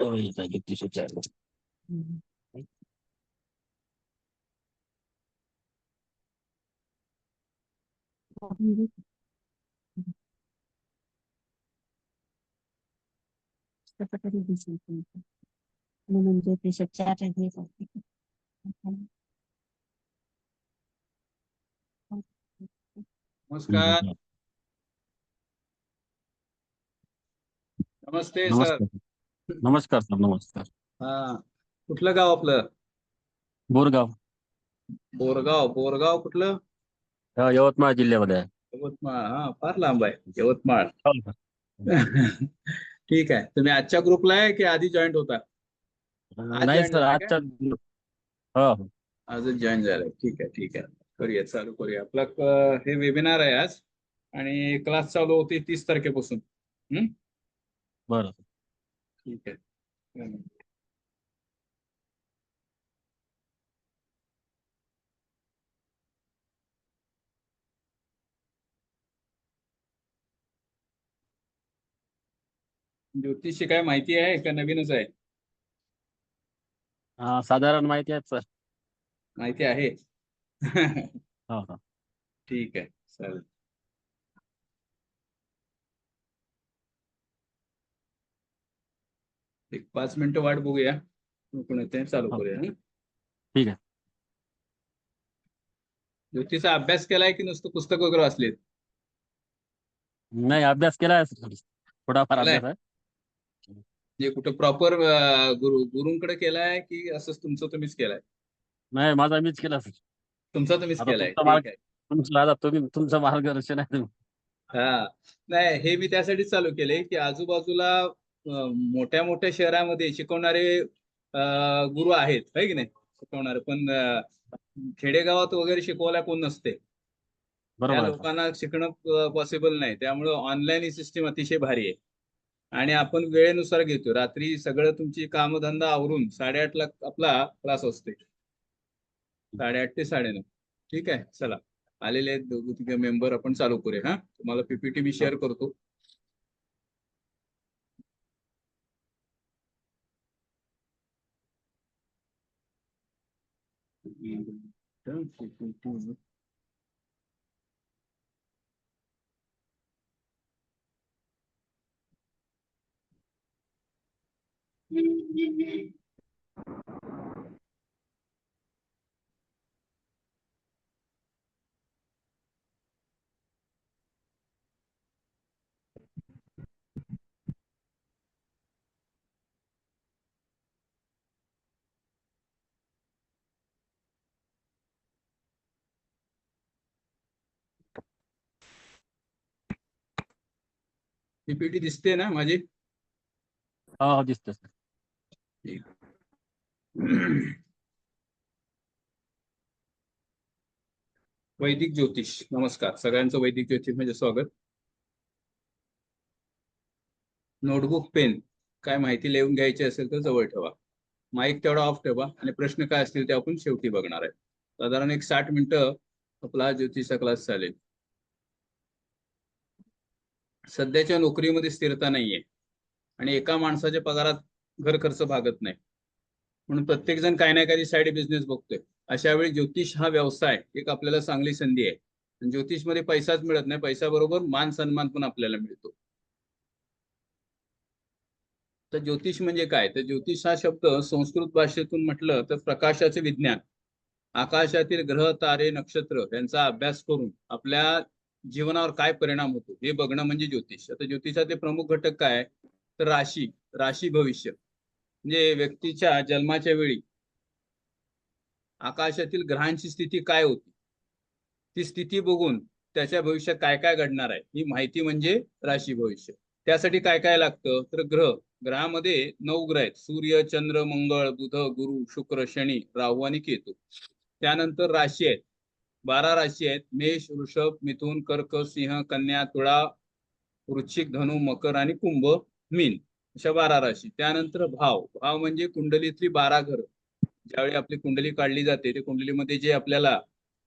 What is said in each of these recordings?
ज्योतिषाच्या नमस्कार. नमस्ते सर. नमस्कार. नमस्कार सर. नमस्कार. हा, कुठलं गाव आपलं? बोरगाव. बोरगाव. बोरगाव कुठलं? यवतमाळ जिल्ह्यामध्ये आहे. यवतमाळ. हा, फार लांब आहे यवतमाळ. हो सर. ठीक आहे. तुम्ही आजच्या ग्रुपला आहे की आधी जॉईन होता? आज नाही जॉईन सर, झालाय का? आजच्या हो हो. आजच जॉईन झालाय. ठीक आहे, ठीक आहे. करूया, चालू करूया. आपला हे वेबिनार आहे आज आणि क्लास चालू होते 30 तारखेपासून. बरं. ठीक आहे. ज्योतिषी काय माहिती आहे का नवीनच आहे? साधारण माहिती आहे सर. माहिती आहे. हो हो. ठीक आहे, चालेल. एक 5 मिनिटं वाट बघूया. कोण येते, चालू हो. करूया. ठीक आहे. ज्योतिषा अभ्यास केलाय की नुसतं पुस्तक वगैरे वाचलेत? नाही, अभ्यास केला आहे सर. थोडाफार केलाय अभ्यास आहे. म्हणजे कुठं प्रॉपर गुरुंकडे केलाय की असंच तुमचं तुम्हीच केलाय? नाही, माझा मीच केला सर. तुमचा तुम्हीच आता केलाय. तुमचा मार्ग ठीक आहे. तुमचं मार्गदर्शन आहे. हा, नाही, हे मी त्यासाठी चालू केले की आजूबाजूला मोठ्या मोठ्या शहरामध्ये शिकवणारे गुरु आहेत, है की नाही, शिकवणारे. पण खेडेगावात वगैरे शिकवायला कोण नसते. त्या बरोबर आहे सर. लोकांना शिकणं पॉसिबल नाही. त्यामुळं ऑनलाईन ही सिस्टीम अतिशय भारी आहे. आणि आपण वेळेनुसार घेतो. रात्री सगळं तुमची कामधंदा आवरून 8:30ला आपला क्लास असते. 8:30 ते 9:30. ठीक आहे, चला. आलेले आहेत 2-3 मेंबर. आपण चालू करूया. हा, तुम्हाला पीपीटी मी शेअर करतो. पीपीटी दिसते ना माझी? हो हो, दिसतं सर. ठीक. वैदिक ज्योतिष. नमस्कार सगळ्यांचं. वैदिक ज्योतिष म्हणजे स्वागत. नोटबुक, पेन, काय माहिती लिहून घ्यायची असेल तर जवळ ठेवा. माईक तेवढा ऑफ ठेवा आणि प्रश्न काय असतील ते आपण शेवटी बघणार आहे. साधारण एक 60 मिनिटं आपला ज्योतिषचा क्लास चालेल. सध्याच्या नोकरीमध्ये स्थिरता नाहीये आणि एका माणसाच्या पगारात घर खर्च भागत नाही. म्हणून प्रत्येक जण काही ना काही साईड बिझनेस बघतोय. अशा वेळी ज्योतिष हा व्यवसाय एक आपल्याला चांगली संधी आहे. ज्योतिष मध्ये पैसाच मिळत नाही, पैशाबरोबर मान सन्मान पण आपल्याला मिळतो. तर ज्योतिष म्हणजे काय? तर ज्योतिष हा शब्द संस्कृत भाषेतून म्हटलं तर प्रकाशाचे विज्ञान. आकाशातील ग्रह, तारे, नक्षत्र यांचा अभ्यास करून आपल्या जीवनावर काय परिणाम होतो हे बघणं म्हणजे ज्योतिष. आता ज्योतिषाचे प्रमुख घटक काय? तर राशी, राशी भविष्य म्हणजे व्यक्तीच्या जन्माच्या वेळी आकाशातील ग्रहांची स्थिती काय होती, ती स्थिती बघून त्याच्या भविष्यात काय काय घडणार आहे ही माहिती म्हणजे राशी भविष्य. त्यासाठी काय काय लागतं? तर ग्रहामध्ये 9 ग्रह आहेत. सूर्य, चंद्र, मंगळ, बुध, गुरु, शुक्र, शनी, राहू आणि केतू. त्यानंतर राशी आहेत. 12 राशी आहेत. मेष, वृषभ, मिथुन, कर्क, सिंह, कन्या, तुळा, वृश्चिक, धनु, मकर आणि कुंभ, मीन, अशा 12 राशी. त्यानंतर भाव. भाव म्हणजे कुंडलीतली 12 घर. ज्यावेळी आपली कुंडली काढली जाते त्या कुंडलीमध्ये जे आपल्याला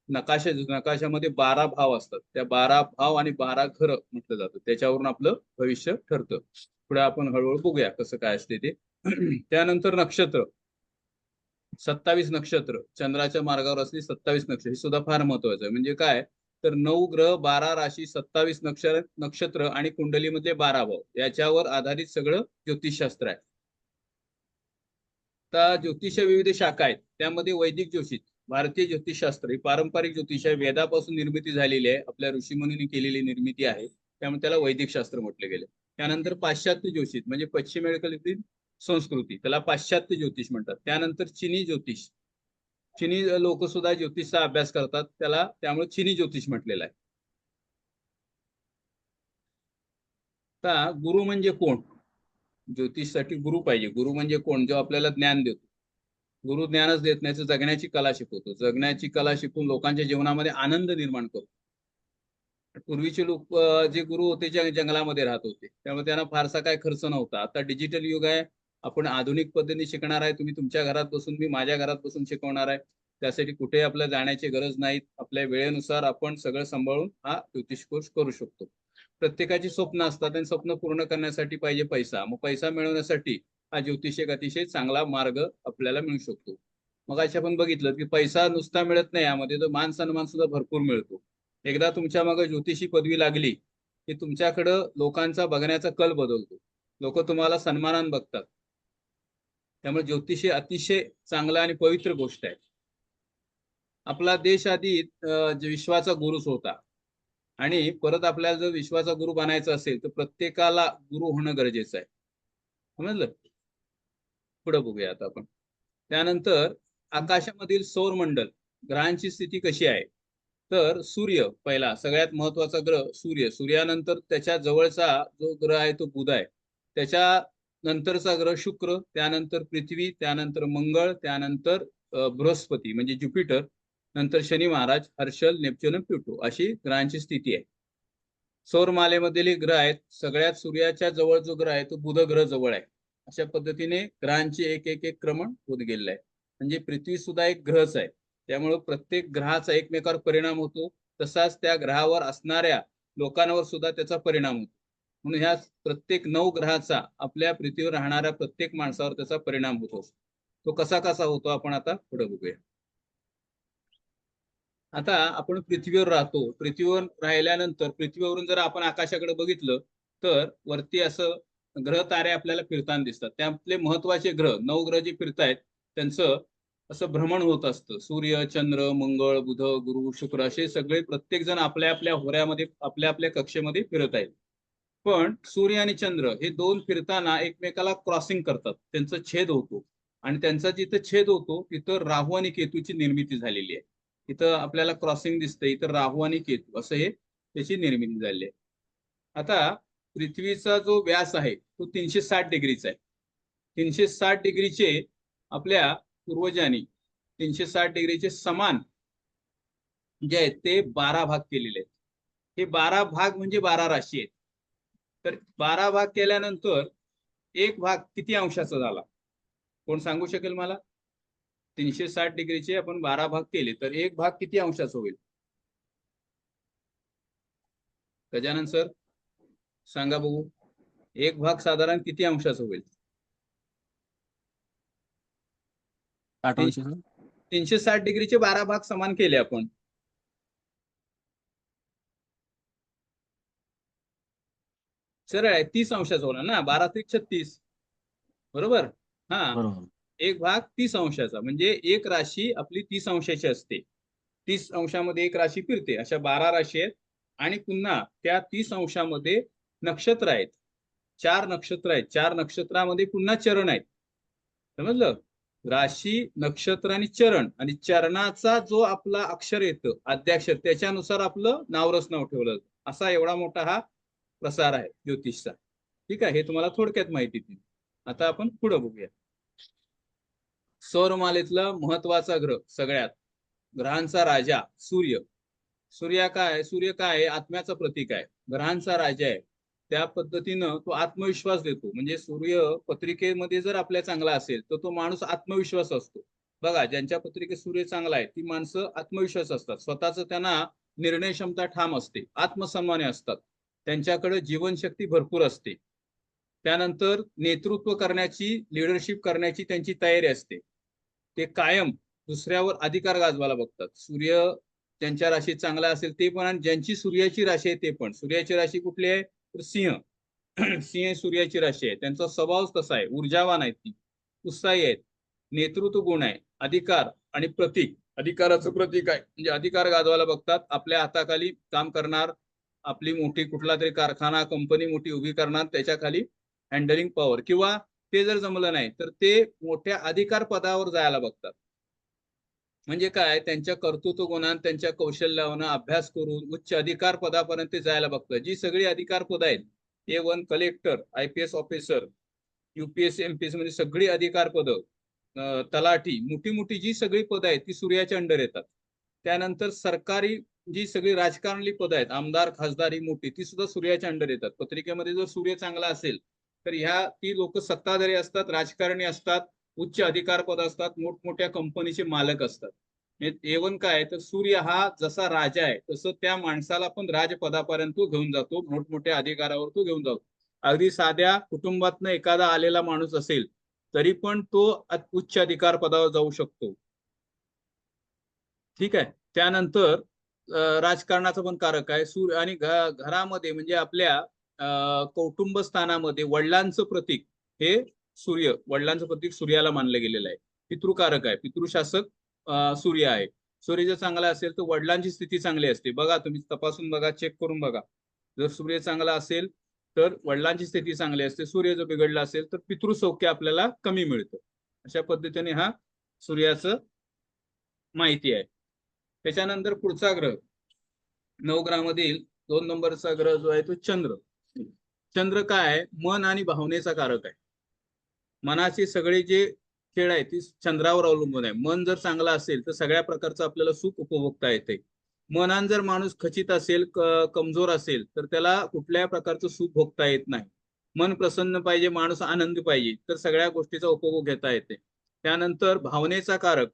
नकाशामध्ये 12 भाव असतात. त्या 12 भाव आणि 12 घर म्हटलं जातं. त्याच्यावरून आपलं भविष्य ठरतं. पुढे आपण हळूहळू बघूया कसं काय असते ते. त्यानंतर नक्षत्र, 27 नक्षत्र, चंद्राच्या मार्गावर असली 27 नक्षत्र, हे सुद्धा फार महत्वाचं आहे. म्हणजे काय, तर 9 ग्रह, 12 राशी, 27 नक्षत्र आणि कुंडलीमध्ये 12 भाव, याच्यावर आधारित सगळं ज्योतिषशास्त्र आहे. आता ज्योतिष विविध शाखा आहेत, त्यामध्ये वैदिक ज्योतिष, भारतीय ज्योतिषशास्त्र ही पारंपरिक ज्योतिष आहे, वेदापासून निर्मिती झालेली आहे, आपल्या ऋषीमुनींनी केलेली निर्मिती आहे, त्यामुळे त्याला वैदिक शास्त्र म्हटले गेले. त्यानंतर पाश्चात्य ज्योतिष म्हणजे पश्चिमेकडील संस्कृती, त्याला पाश्चात्य ज्योतिष म्हणतात. त्यानंतर चिनी ज्योतिष, चिनी लोक सुद्धा ज्योतिषचा अभ्यास करतात, त्यामुळे चिनी ज्योतिष म्हटलेला आहे. आता गुरु म्हणजे कोण, ज्योतिषसाठी गुरु पाहिजे. गुरु म्हणजे कोण, जो आपल्याला ज्ञान देतो. गुरु ज्ञानच देत नाही, तर जगण्याची कला शिकवतो. जगण्याची कला शिकून लोकांच्या जीवनामध्ये आनंद निर्माण करतो. पूर्वीचे लोक जे गुरु होते जंगलामध्ये राहत होते, त्यामुळे त्यांना फारसा काय खर्च नव्हता. आता डिजिटल युग आहे, आपण आधुनिक पद्धतीने शिकणार आहे. तुम्ही तुमच्या घरात बसून, मी माझ्या घरात बसून शिकवणार आहे. त्यासाठी कुठे आपल्याला जाण्याची गरज नाही. आपल्या वेळेनुसार आपण सगळं सांभाळून हा ज्योतिष कोर्स करू शकतो. प्रत्येकाची स्वप्न असतात आणि स्वप्न पूर्ण करण्यासाठी पाहिजे पैसा. मग पैसा मिळवण्यासाठी हा ज्योतिष एक अतिशय चांगला मार्ग आपल्याला मिळू शकतो. मग अशा आपण बघितलं की पैसा नुसता मिळत नाही, यामध्ये तर मान सन्मान सुद्धा भरपूर मिळतो. एकदा तुमच्या मागे ज्योतिषी पदवी लागली की तुमच्याकडं लोकांचा बघण्याचा कल बदलतो. लोक तुम्हाला सन्मानाने बघतात. त्यामुळे ज्योतिषी अतिशय चांगला आणि पवित्र गोष्ट आहे. आपला देश आधी विश्वाचा गुरुच होता, आणि परत आपल्याला जर विश्वाचा गुरु बनायचा असेल तर प्रत्येकाला गुरु होणं गरजेचं आहे. समजलं? पुढे बघूया आता आपण. त्यानंतर आकाशामधील सौरमंडल, ग्रहांची स्थिती कशी आहे, तर सूर्य पहिला सगळ्यात महत्वाचा ग्रह सूर्य. सूर्यानंतर त्याच्या जवळचा जो ग्रह आहे तो बुध आहे. त्याच्या नंतरचा ग्रह शुक्र, त्यानंतर पृथ्वी, त्यानंतर मंगळ, त्यानंतर बृहस्पती म्हणजे ज्युपिटर, नंतर शनी महाराज, हर्षल, नेपच्यून, प्लुटो, अशी ग्रहांची स्थिती आहे. सौरमालेमधील ग्रह आहेत. सगळ्यात सूर्याच्या जवळ जो ग्रह आहे तो बुध ग्रह जवळ आहे. अशा पद्धतीने ग्रहांची एक एक एक क्रमण होत गेलेलं आहे. म्हणजे पृथ्वी सुद्धा एक ग्रहच आहे, त्यामुळे प्रत्येक ग्रहाचा एकमेकावर परिणाम होतो. तसाच त्या ग्रहावर असणाऱ्या लोकांवर सुद्धा त्याचा परिणाम होतो. म्हणून ह्या प्रत्येक 9 ग्रहाचा आपल्या पृथ्वीवर राहणाऱ्या प्रत्येक माणसावर त्याचा परिणाम होतो. तो कसा कसा होतो आपण आता पुढे बघूया. आता आपण पृथ्वीवर राहतो. पृथ्वीवर राहिल्यानंतर पृथ्वीवरून जर आपण आकाशाकडे बघितलं तर वरती असं ग्रह तारे आपल्याला फिरताना दिसतात. त्यातले महत्वाचे ग्रह 9 ग्रह जे फिरतायत त्यांचं असं भ्रमण होत असतं. सूर्य, चंद्र, मंगळ, बुध, गुरु, शुक्र असे सगळे प्रत्येक जण आपल्या आपल्या होऱ्यामध्ये, आपल्या आपल्या कक्षेमध्ये फिरत आहेत. पण सूर्य आणि चंद्र हे दोन फिरताना एकमेकाला क्रॉसिंग करतात, त्यांचा छेद होतो. आणि त्यांचा जिथं छेद होतो तिथं राहू आणि केतूची निर्मिती झालेली आहे. इथं आपल्याला क्रॉसिंग दिसतंय, इथं राहू आणि केतू असं हे त्याची निर्मिती झाली आहे. आता पृथ्वीचा जो व्यास आहे तो 360 डिग्रीचा आहे. 360 डिग्रीचे आपल्या पूर्वजांनी 360 डिग्रीचे समान जे आहेत ते 12 भाग केलेले आहेत. हे 12 भाग म्हणजे 12 राशी आहेत. तर 12 भाग केल्यानंतर एक भाग किती अंशाचा झाला, कोण सांगू शकेल मला? 360 डिग्रीचे आपण 12 भाग केले तर एक भाग किती अंशाचा होईल? गजानन सर सांगा बघू, एक भाग साधारण किती अंशाचा होईल? 60 अंश. 360 डिग्रीचे 12 भाग समान केले आपण. सरळ आहे, 30 अंशाचा होणार ना, 12 त्रिक 36, बरोबर? हा, बरोबर. एक भाग 30 अंशाचा म्हणजे एक राशी आपली 30 अंशाची असते. 30 अंशामध्ये एक राशी फिरते. अशा 12 राशी आहेत. आणि पुन्हा त्या 30 अंशामध्ये नक्षत्र आहेत, 4 नक्षत्र आहेत. 4 नक्षत्रामध्ये पुन्हा चरण आहेत. समजलं? राशी, नक्षत्र आणि चरण, आणि चरणाचा जो आपला अक्षर येतं आद्याक्षर त्याच्यानुसार आपलं नावरस नाव ठेवलं. असा एवढा मोठा हा प्रसार आहे ज्योतिषचा. ठीक आहे, हे तुम्हाला थोडक्यात माहिती दिली. आता आपण पुढे बघूया. सौरमालेतला महत्वाचा ग्रह, सगळ्यात ग्रहांचा राजा सूर्य. सूर्य काय आहे? आत्म्याचं प्रतीक आहे, ग्रहांचा राजा आहे. त्या पद्धतीनं तो आत्मविश्वास देतो. म्हणजे सूर्य पत्रिकेमध्ये जर आपल्या चांगला असेल तर तो माणूस आत्मविश्वास असतो. बघा, ज्यांच्या पत्रिकेत सूर्य चांगला आहे ती माणसं आत्मविश्वास असतात, स्वतःच त्यांना निर्णय क्षमता ठाम असते, आत्मसन्माने असतात, त्यांच्याकडे जीवनशक्ती भरपूर असते. त्यानंतर नेतृत्व करण्याची, लिडरशिप करण्याची त्यांची तयारी असते. ते कायम दुसऱ्यावर अधिकार गाजवायला बघतात. सूर्य ज्यांच्या राशीत चांगला असेल ते पण, आणि ज्यांची सूर्याची राशी आहे ते पण. सूर्याची राशी कुठली आहे तर सिंह. सिंह सूर्याची राशी आहे. त्यांचा स्वभाव कसा आहे, ऊर्जावान आहेत, ती उत्साही आहेत, नेतृत्व गुण आहे, अधिकार आणि प्रतीक. अधिकाराचं प्रतीक आहे म्हणजे अधिकार गाजवायला बघतात. आपल्या हाताखाली काम करणार, आपली मोठी कुठला तरी कारखाना, कंपनी मोठी उभी करणार, त्याच्या खाली हँडलिंग पॉवर, किंवा ते जर जमलं नाही तर ते मोठ्या अधिकार पदावर जायला बघतात. म्हणजे काय, त्यांच्या कर्तृत्व गुणांत, त्यांच्या कौशल्यानं अभ्यास करून उच्च अधिकार पदापर्यंत ते जायला बघतात. जी सगळी अधिकार पद आहेत, A1 collector, IPS officer, UPSC MPSC म्हणजे सगळी अधिकार पद, तलाठी, मोठी मोठी जी सगळी पद आहेत ती सूर्याच्या अंडर येतात. त्यानंतर सरकारी जी सगळी राजकारणी पद आहेत, आमदार, खासदार, ही मोठी, ती सुद्धा सूर्याच्या अंडर येतात. पत्रिकेमध्ये जर सूर्य चांगला असेल तर ह्या ती लोक सत्ताधारी असतात, राजकारणी असतात, उच्च अधिकार पद असतात, मोठमोठ्या कंपनीचे मालक असतात. A1 काय तर सूर्य हा जसा राजा आहे तसं त्या माणसाला पण राजपदापर्यंत तो घेऊन जातो, मोठमोठ्या अधिकारावर तो घेऊन जातो. अगदी साध्या कुटुंबातनं एखादा आलेला माणूस असेल तरी पण तो उच्च अधिकार पदावर जाऊ शकतो. ठीक आहे. त्यानंतर राजकारणाचं पण कारक आहे सूर्य. आणि घरामध्ये म्हणजे आपल्या कौटुंब स्थानामध्ये वडिलांचं प्रतीक हे सूर्य, वडिलांचं प्रतीक सूर्याला मानलं गेलेलं आहे. पितृकारक आहे, पितृशासक सूर्य आहे. सूर्य जर चांगला असेल तर वडिलांची स्थिती चांगली असते. बघा तुम्ही तपासून बघा, चेक करून बघा. जर सूर्य चांगला असेल तर वडिलांची स्थिती चांगली असते. सूर्य जर बिघडला असेल तर पितृसौख्य आपल्याला कमी मिळतं. अशा पद्धतीने हा सूर्याचं माहिती आहे. त्याच्यानंतर पुढचा ग्रह, 9 ग्रहामधील 2 नंबरचा ग्रह जो आहे तो चंद्र. चंद्र काय आहे, मन आणि भावनेचा कारक आहे. मनाचे सगळे जे खेळ आहे ती चंद्रावर अवलंबून आहे. मन जर चांगला असेल तर सगळ्या प्रकारचं आपल्याला सुख उपभोगता येते. मनान जर माणूस खचित असेल, कमजोर असेल तर त्याला कुठल्या प्रकारचं सुख भोगता येत नाही. मन प्रसन्न पाहिजे, माणूस आनंदी पाहिजे, तर सगळ्या गोष्टीचा उपभोग घेता येते. त्यानंतर भावनेचा कारक,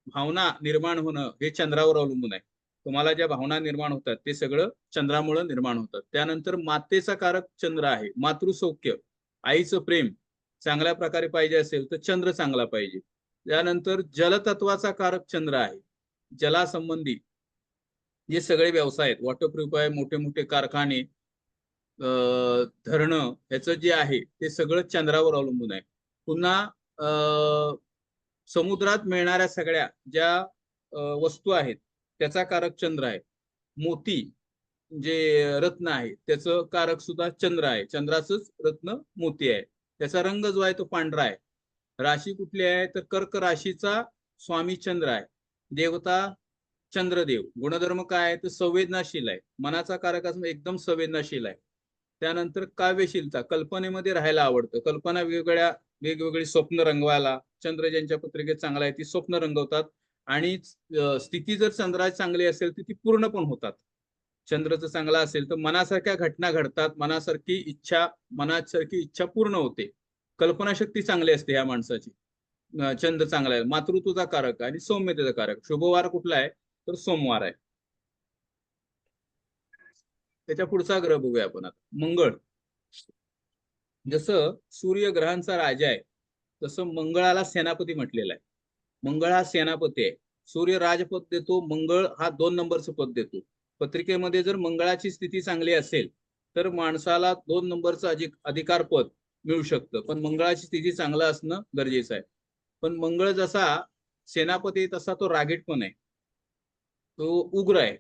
भावना निर्माण होणं हे चंद्रावर अवलंबून आहे. तुम्हाला ज्या भावना निर्माण होतात ते सगळं चंद्रामुळे निर्माण होतात. त्यानंतर मातेचा कारक चंद्र आहे. मातृसौख्य, आईचं प्रेम चांगल्या प्रकारे पाहिजे असेल तर चंद्र चांगला पाहिजे. त्यानंतर जलतत्वाचा कारक चंद्र आहे. जलासंबंधी जे सगळे व्यवसाय आहेत, वॉटरप्रूफ आहे, मोठे मोठे कारखाने, धरणं, ह्याचं जे आहे ते सगळं चंद्रावर अवलंबून आहे. पुन्हा समुद्रात मिळणाऱ्या सगळ्या ज्या वस्तू आहेत त्याचा कारक चंद्र आहे. मोती जे रत्न आहे त्याचं कारक सुद्धा चंद्र आहे. चंद्राचंच रत्न मोती आहे. त्याचा रंग जो आहे तो पांढरा आहे. राशी कुठली आहे तर कर्क राशीचा स्वामी चंद्र आहे. देवता चंद्रदेव. गुणधर्म काय आहे तर संवेदनाशील आहे. मनाचा कारक असून एकदम संवेदनाशील आहे. त्यानंतर काव्यशीलता, कल्पनेमध्ये राहायला आवडतं. कल्पना वेगवेगळी स्वप्न रंगवायला, चंद्र ज्यांच्या पत्रिकेत चांगला आहे ती स्वप्न रंगवतात. आणि स्थिती जर चंद्राची चांगली असेल तर ती पूर्ण पण होतात. चंद्रचं चांगला असेल तर मनासारख्या घटना घडतात, मनासारखी इच्छा पूर्ण होते. कल्पनाशक्ती चांगली असते या माणसाची. चंद्र चांगला आहे. मातृत्वाचा कारक आणि सौम्यतेचा कारक. शुभवार कुठला आहे तर सोमवार आहे. त्याच्या पुढचा ग्रह बघूया आपण आता, मंगळ. जसं सूर्य ग्रहांचा राजा आहे तसं मंगळाला सेनापती म्हटलेला आहे. मंगळ हा सेनापती आहे. सूर्य राजपद देतो, मंगळ हा 2 नंबरचं पद देतो. पत्रिकेमध्ये जर मंगळाची स्थिती चांगली असेल तर माणसाला 2 नंबरचं अधिकार पद मिळू शकतं. पण मंगळाची स्थिती चांगलं असणं गरजेचं आहे. पण मंगळ जसा सेनापती तसा तो रागीट पण आहे, तो उग्र आहे.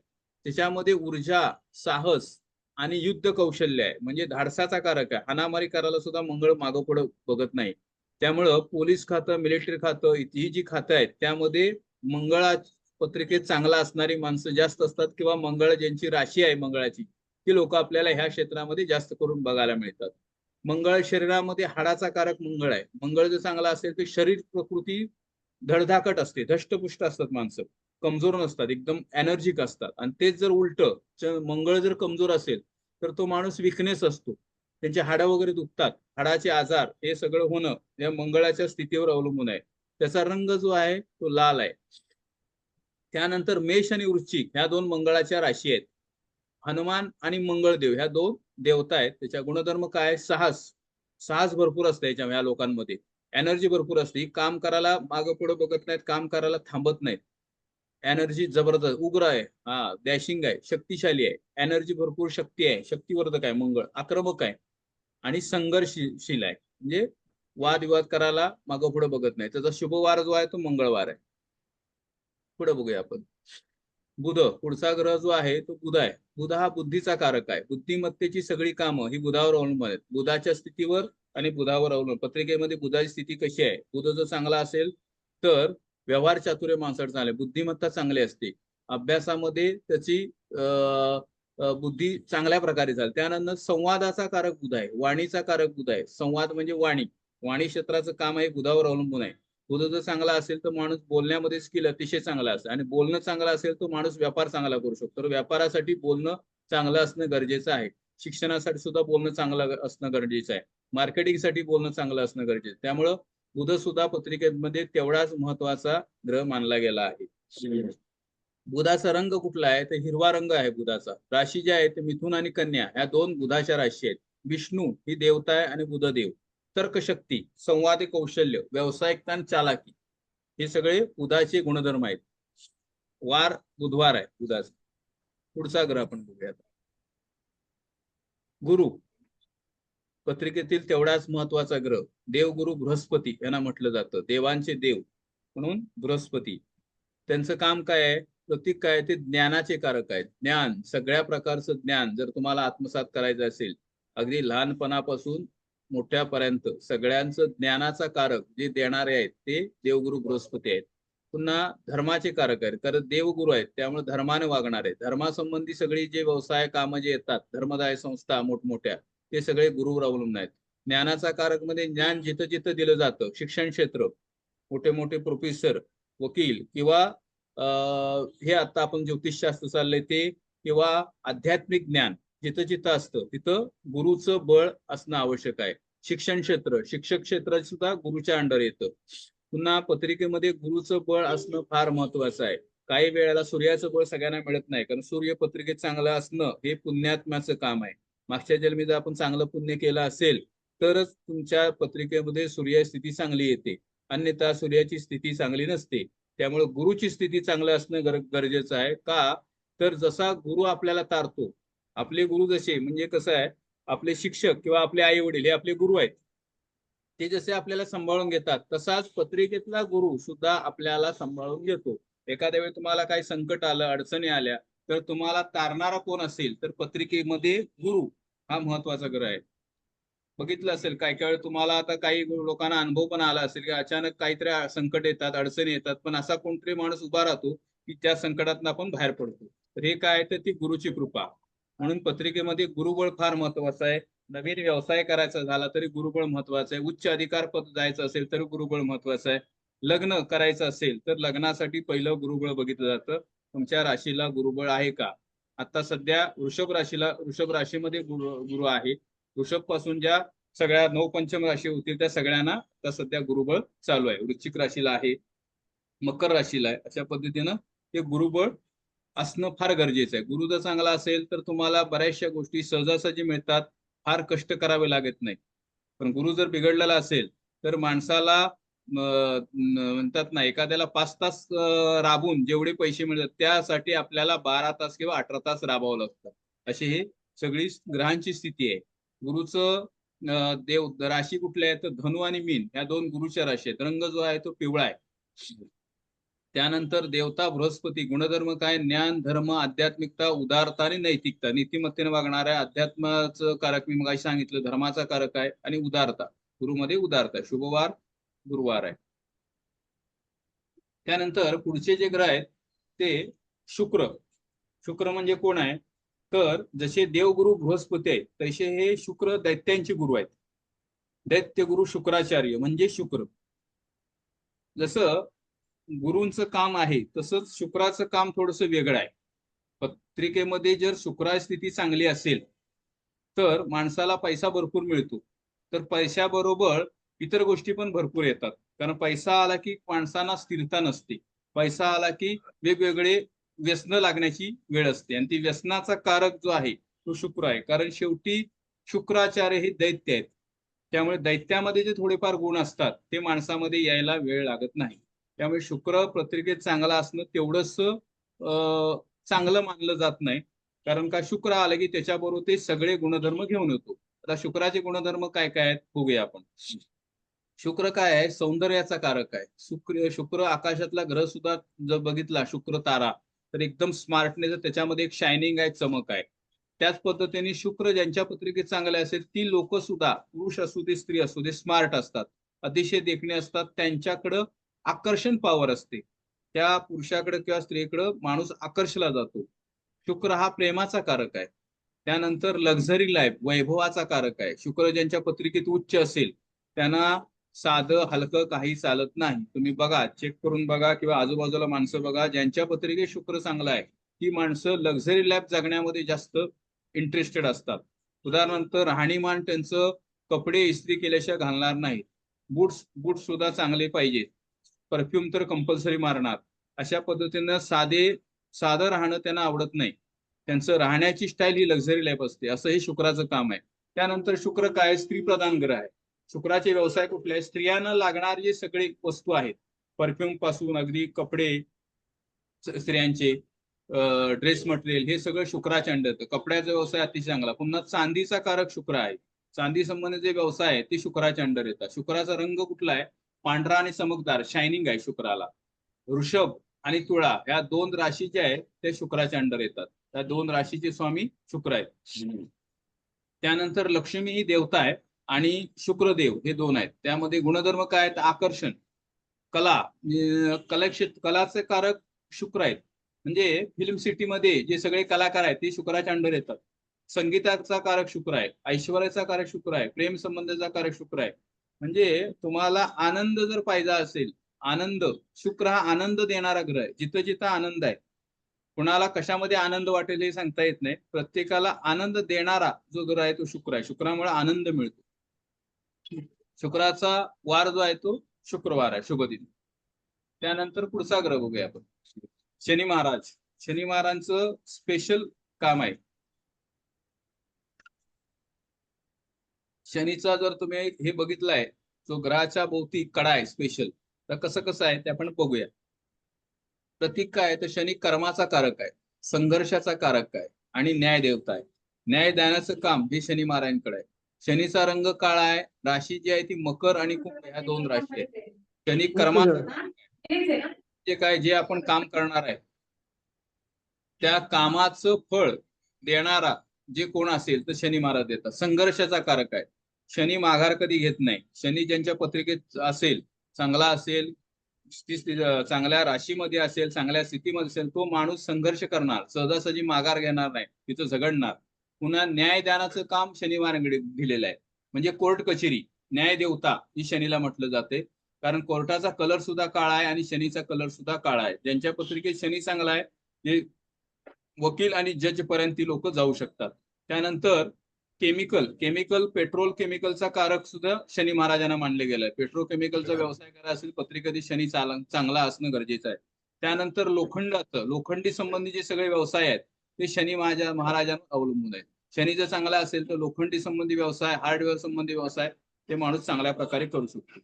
त्याच्यामध्ये ऊर्जा, साहस आणि युद्ध कौशल्य आहे. म्हणजे धाडसाचा कारक आहे. हाणामारी करायला सुद्धा मंगळ मागं पुढं बघत नाही. त्यामुळं पोलीस खातं, मिलिटरी खातं, ही जी खातं आहेत त्यामध्ये मंगळा पत्रिकेत चांगला असणारी माणसं जास्त असतात, किंवा मंगळ ज्यांची राशी आहे मंगळाची ती लोक आपल्याला ह्या क्षेत्रामध्ये जास्त करून बघायला मिळतात. मंगळ शरीरामध्ये हाडाचा कारक मंगळ आहे. मंगळ जर चांगला असेल तर शरीर प्रकृती धडधाकट असते, धष्टपुष्ट असतात माणसं, कमजोर नसतात, एकदम एनर्जिक असतात. आणि तेच जर उलट मंगळ जर कमजोर असेल तर तो माणूस विकनेस असतो, त्यांचे हाडं वगैरे दुखतात. हाडाचे आजार हे सगळं होणं या मंगळाच्या स्थितीवर अवलंबून आहे. त्याचा रंग जो आहे तो लाल आहे. त्यानंतर मेष आणि वृश्चिक ह्या 2 मंगळाच्या राशी आहेत. हनुमान आणि मंगळदेव ह्या 2 देवता आहेत. त्याच्या गुणधर्म काय, साहस, साहस भरपूर असते या लोकांमध्ये, एनर्जी भरपूर असते, काम करायला मागं पुढे बघत नाहीत, काम करायला थांबत नाहीत, एनर्जी जबरदस्त, उग्र आहे, हा डॅशिंग आहे, शक्तिशाली आहे, एनर्जी भरपूर, शक्ती आहे, शक्तिवर्धक आहे, मंगळ आक्रमक आहे आणि संघर्षशील आहे, म्हणजे वादविवाद करायला मागं पुढे बघत नाही. त्याचा शुभवार जो आहे तो मंगळवार आहे. पुढे बघूया आपण. बुध, पुढचा ग्रह जो आहे तो बुध आहे. बुध हा बुद्धीचा कारक आहे. बुद्धिमत्तेची सगळी कामं ही बुधावर अवलंबून आहेत. बुधाच्या स्थितीवर आणि बुधावर अवलंबून. पत्रिकेमध्ये बुधाची स्थिती कशी आहे, बुध जर चांगला असेल तर व्यवहार चातुर्य माणसाचं चांगले, बुद्धिमत्ता चांगली असते, अभ्यासामध्ये त्याची बुद्धी चांगल्या प्रकारे चालते. त्यानंतर संवादाचा कारक बुध आहे, वाणीचा कारक बुध आहे. संवाद म्हणजे वाणी, वाणी क्षेत्राचं काम आहे बुधावर अवलंबून आहे. बुध जर चांगला असेल तर माणूस बोलण्यामध्ये स्किल अतिशय चांगला असतं, आणि बोलणं चांगलं असेल तर माणूस व्यापार चांगला करू शकतो. तर व्यापारासाठी बोलणं चांगलं असणं गरजेचं आहे. शिक्षणासाठी सुद्धा बोलणं चांगलं असणं गरजेचं आहे. मार्केटिंगसाठी बोलणं चांगलं असणं गरजेचं आहे. त्यामुळं बुध सुद्धा पत्रिकेमध्ये तेवढाच महत्वाचा ग्रह मानला गेला आहे. बुधाचा रंग कुठला आहे तर हिरवा रंग आहे बुधाचा. राशी ज्या आहेत मिथुन आणि कन्या ह्या दोन बुधाच्या राशी आहेत. विष्णू ही देवता आहे आणि बुधदेव. तर्कशक्ती, संवादी कौशल्य, व्यावसायिकता आणि चालाकी हे सगळे बुधाचे गुणधर्म आहेत. वार बुधवार आहे बुधाचा. पुढचा ग्रह आपण बघूयात. गुरु, पत्रिकेतील तेवढाच महत्वाचा ग्रह. देवगुरु बृहस्पती यांना म्हटलं जातं, देवांचे देव म्हणून बृहस्पती. त्यांचं काम काय आहे, प्रतीक काय, ते ज्ञानाचे कारक आहेत. ज्ञान, सगळ्या प्रकारचं ज्ञान जर तुम्हाला आत्मसात करायचं असेल, अगदी लहानपणापासून मोठ्यापर्यंत सगळ्यांचं ज्ञानाचा कारक जे देणारे आहेत ते देवगुरु बृहस्पती आहेत. पुन्हा धर्माचे कारक आहेत, कारण देवगुरु आहेत त्यामुळे धर्माने वागणार आहेत. धर्मासंबंधी सगळी जे व्यवसाय कामं जे येतात, धर्मदाय संस्था मोठमोठ्या, ते सगळे गुरुवर अवलंबून आहेत. ज्ञानाचा कारक मध्ये ज्ञान जिथं जिथं दिलं जातं, शिक्षण क्षेत्र, मोठे मोठे प्रोफेसर, वकील, किंवा हे आता आपण ज्योतिषशास्त्र चाललंय ते, किंवा आध्यात्मिक ज्ञान जिथं जिथं असतं तिथं गुरुचं बळ असणं आवश्यक आहे. शिक्षण क्षेत्र, शिक्षक क्षेत्र सुद्धा गुरुच्या अंडर येतं. पुन्हा पत्रिकेमध्ये गुरुचं बळ असणं फार महत्वाचं आहे. काही वेळेला सूर्याचं बळ सगळ्यांना मिळत नाही, कारण सूर्य पत्रिकेत चांगलं असणं हे पुण्यात्म्याचं काम आहे. मागच्या जन्मी जर आपण चांगलं पुण्य केलं असेल तरच तुमच्या पत्रिकेमध्ये सूर्य स्थिती चांगली येते, अन्यथा सूर्याची स्थिती चांगली नसते. त्यामुळे गुरुची स्थिती चांगलं असणं गरजेचं आहे. का तर जसा गुरु आपल्याला तारतो, आपले गुरु जसे म्हणजे कसं आहे, आपले शिक्षक किंवा आपले आई वडील हे आपले गुरु आहेत, ते जसे आपल्याला सांभाळून घेतात तसाच पत्रिकेतला गुरु सुद्धा आपल्याला सांभाळून घेतो. एखाद्या वेळी तुम्हाला काही संकट आलं, अडचणी आल्या, तर तुम्हाला तारणारा कोण असेल तर पत्रिकेमध्ये गुरु हा महत्वाचा ग्रह आहे. बघितलं असेल काय काय तुम्हाला, आता काही लोकांना अनुभव पण आला असेल की अचानक काहीतरी संकट येतात, अडचणी येतात, पण असा कोणतरी माणूस उभा राहतो की त्या संकटातून आपण बाहेर पडतो. तर हे काय, तर ती गुरुची कृपा. म्हणून पत्रिकेमध्ये गुरुबळ फार महत्वाचं आहे. नवीन व्यवसाय करायचा झाला तरी गुरुबळ महत्वाचं आहे. उच्च अधिकार पद जायचं असेल तर गुरुबळ महत्वाचं आहे. लग्न करायचं असेल तर लग्नासाठी पहिलं गुरुबळ बघितलं जातं. तुमच्या राशीला गुरुबळ आहे का? आता सध्या वृषभ राशीमध्ये गुरु आहे. वृषभ पासून ज्या सगळ्या 9 पंचम राशी होतील त्या सगळ्यांना आता सध्या गुरुबळ चालू आहे. वृश्चिक राशीला आहे, मकर राशीला आहे. अशा पद्धतीनं हे गुरुबळ असणं फार गरजेचं आहे. गुरु जर चांगला असेल तर तुम्हाला बऱ्याचशा गोष्टी सहजासहजी मिळतात, फार कष्ट करावे लागत नाही. पण गुरु जर बिघडलेला असेल तर माणसाला म्हणतात ना, एखाद्याला 5 तास राबून जेवढे पैसे मिळतात त्यासाठी आपल्याला 12 तास किंवा 18 तास राबावं लागतं. अशी ही सगळी ग्रहांची स्थिती आहे. गुरुचं देव राशी कुठल्या आहे तर धनु आणि मीन या 2 गुरुच्या राशी आहेत. रंग जो आहे तो पिवळा आहे. त्यानंतर देवता बृहस्पती. गुणधर्म काय, ज्ञान, धर्म, आध्यात्मिकता, उदारता आणि नैतिकता, नीतिमत्तेने वागणार आहे. अध्यात्माचं कारक मी मगाशी सांगितलं, धर्माचा कारक आहे, आणि उदारता, गुरुमध्ये उदारता. शुभवार गुरुवार आहे. त्यानंतर पुढचे जे ग्रह आहेत ते शुक्र. शुक्र म्हणजे कोण आहे तर जसे देवगुरु बृहस्पती आहेत तसे हे शुक्र दैत्यांचे गुरु आहेत. दैत्य गुरु शुक्राचार्य म्हणजे शुक्र. जसं गुरूंचं काम आहे तसंच शुक्राचं काम थोडंसं वेगळं आहे. पत्रिकेमध्ये जर शुक्राची स्थिती चांगली असेल तर माणसाला पैसा भरपूर मिळतो. तर पैशाबरोबर इतर गोष्टी पण भरपूर येतात, कारण पैसा आला की माणसांना स्थिरता नसते. पैसा आला की वेगवेगळे व्यसन लागण्याची वेळ असते, आणि ती व्यसनाचा कारक जो आहे तो शुक्र आहे. कारण शेवटी शुक्राचार्य हे दैत्य आहेत. त्यामुळे दैत्यामध्ये जे थोडेफार गुण असतात ते माणसामध्ये यायला वेळ लागत नाही. त्यामुळे शुक्र पत्रिकेत चांगला असणं तेवढंच चांगलं मानलं जात नाही. कारण का शुक्र आलं की त्याच्याबरोबर ते सगळे गुणधर्म घेऊन येतो. आता शुक्राचे गुणधर्म काय काय आहेत बघूया आपण. शुक्र काय आहे? सौंदर्याचा कारक आहे. शुक्र आकाशातला ग्रह सुद्धा जर बघितला शुक्र तारा तर एकदम स्मार्टनेस त्याच्यामध्ये एक शायनिंग आहे, चमक आहे. त्याच पद्धतीने शुक्र ज्यांच्या पत्रिकेत चांगले असेल ती लोक सुद्धा पुरुष असू दे स्त्री असू दे स्मार्ट असतात, अतिशय देखणे असतात, त्यांच्याकडं आकर्षण पॉवर असते. त्या पुरुषाकडे किंवा स्त्रीकडे माणूस आकर्षला जातो. शुक्र हा प्रेमाचा कारक आहे. त्यानंतर लक्झरी लाईफ वैभवाचा कारक आहे. शुक्र ज्यांच्या पत्रिकेत उच्च असेल त्यांना साधं हलकं काही चालत नाही. तुम्ही बघा, चेक करून बघा किंवा आजूबाजूला माणसं बघा ज्यांच्या पत्रिकेत शुक्र चांगला आहे ती माणसं लक्झरी लाईफ जगण्यामध्ये जास्त इंटरेस्टेड असतात. उदाहरणार्थ राहणीमान त्यांचं कपडे इस्त्री केल्याशिवाय घालणार नाहीत. बूट सुद्धा चांगले पाहिजे. परफ्यूम तर कंपल्सरी मारणार. अशा पद्धतीनं साधं राहणं त्यांना आवडत नाही. त्यांचं राहण्याची स्टाईल ही लक्झरी लाईफ असते. असं हे शुक्राचं काम आहे. त्यानंतर शुक्र काय? स्त्री प्रधान ग्रह आहे. शुक्राचे व्यवसाय कुठले आहेत? स्त्रियांना लागणारे जे सगळे वस्तू आहेत, परफ्यूम पासून अगदी कपडे स्त्रियांचे, ड्रेस मटेरियल, हे सगळं शुक्राच्या अंडर येतं. कपड्याचा व्यवसाय अतिशय चांगला. पुन्हा चांदीचा कारक शुक्र आहे. चांदी संबंधित जे व्यवसाय आहे ते शुक्राच्या अंडर येतात. शुक्राचा रंग कुठला आहे? पांढरा आणि चमकदार, शायनिंग आहे शुक्राला. वृषभ आणि तुळा या 2 राशी ज्या आहेत ते शुक्राच्या अंडर येतात. त्या 2 राशीचे स्वामी शुक्र आहेत. त्यानंतर लक्ष्मी ही देवता आहे आणि शुक्रदेव हे 2 आहेत. त्यामध्ये गुणधर्म काय आहेत? आकर्षण, कला, कलाचे कारक शुक्र आहेत. म्हणजे फिल्म सिटीमध्ये जे सगळे कलाकार आहेत ते शुक्राच्या अंडर येतात. संगीताचा कारक शुक्र आहे. ऐश्वर्याचा कारक शुक्र आहे. प्रेम संबंधाचा कारक शुक्र आहे. म्हणजे तुम्हाला आनंद जर पाहिजे असेल, आनंद, शुक्र हा आनंद देणारा ग्रह आहे. जिथं जिथं आनंद आहे, कुणाला कशामध्ये आनंद वाटेल हे सांगता येत नाही. प्रत्येकाला आनंद देणारा जो ग्रह आहे तो शुक्र आहे. शुक्रामुळे आनंद मिळतो. शुक्राचा वार जो आहे तो शुक्रवार आहे, शुभ दिन. त्यानंतर पुढचा ग्रह बघूया आपण, शनी महाराज. शनी महाराजांचं स्पेशल काम आहे. शनीचा जर तुम्ही हे बघितलंय, जो ग्रहाच्या भोवती कडा आहे स्पेशल, तर कसं कसं आहे ते आपण बघूया. प्रतीक काय आहे? तर शनी कर्माचा कारक आहे, संघर्षाचा कारक आहे आणि न्याय देवता आहे. न्याय देण्याचं काम हे शनी महाराजांकडे आहे. शनीचा रंग काळा आहे. राशी जी आहे ती मकर आणि कुंभ ह्या 2 राशी आहेत. शनी कर्माचा जे काय जे आपण काम करणार आहे त्या कामाचं फळ देणारा जे कोण असेल तर शनी महाराज देतात. संघर्षाचा कारक आहे. शनी माघार कधी घेत नाही. शनी ज्यांच्या पत्रिकेत असेल, चांगला असेल, चांगल्या राशीमध्ये असेल, चांगल्या स्थितीमध्ये असेल, तो माणूस संघर्ष करणार, सहजासहजी माघार घेणार नाही, तिथं झगडणार. पुन्हा न्यायदानाचं काम शनी महाराजांकडे दिलेलं आहे. म्हणजे कोर्ट कचेरी, न्याय देवता ही शनीला म्हटलं जाते. कारण कोर्टाचा कलर सुद्धा काळा आहे आणि शनीचा कलर सुद्धा काळा आहे. ज्यांच्या पत्रिकेत शनी चांगला आहे ते वकील आणि जज पर्यंत ती लोक जाऊ शकतात. त्यानंतर केमिकल पेट्रोल केमिकलचा कारक सुद्धा शनी महाराजांना मानले गेलाय. पेट्रोकेमिकलचा व्यवसाय करायचा असेल पत्रिकेत शनी चांगला असणं गरजेचं आहे. त्यानंतर लोखंडी संबंधी जे सगळे व्यवसाय आहेत ते शनी महाराजांवर अवलंबून आहेत. शनी जर चांगला असेल तर लोखंडी संबंधी व्यवसाय, हार्डवेअर संबंधी व्यवसाय ते माणूस चांगल्या प्रकारे करू शकतो.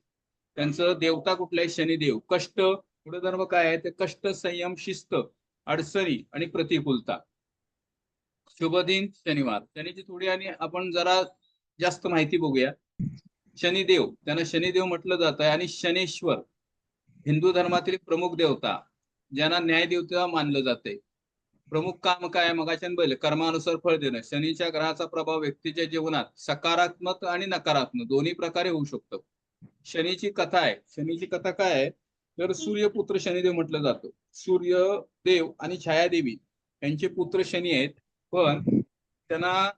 त्यांचं देवता कुठलं आहे? शनिदेव. कष्ट, पुढे धर्म काय आहे ते? कष्ट, संयम, शिस्त, अडचणी आणि प्रतिकूलता. शुभ दिन शनिवार. शनीची थोडी आणि आपण जरा जास्त माहिती बघूया. शनिदेव, त्यांना शनिदेव म्हटलं जात आहे. आणि शनेश्वर हिंदू धर्मातील प्रमुख देवता, ज्यांना न्याय देवता मानलं जाते. प्रमुख काम काय? मगाच्यान बैल कर्मानुसार फळ देणं. शनीच्या ग्रहाचा प्रभाव व्यक्तीच्या जीवनात सकारात्मक आणि नकारात्मक दोन्ही प्रकारे होऊ शकतो. शनीची कथा आहे. शनीची कथा काय आहे तर सूर्यपुत्र शनिदेव म्हटलं जातं. सूर्यदेव आणि छायादेवी यांचे पुत्र शनी आहेत. पण त्यांना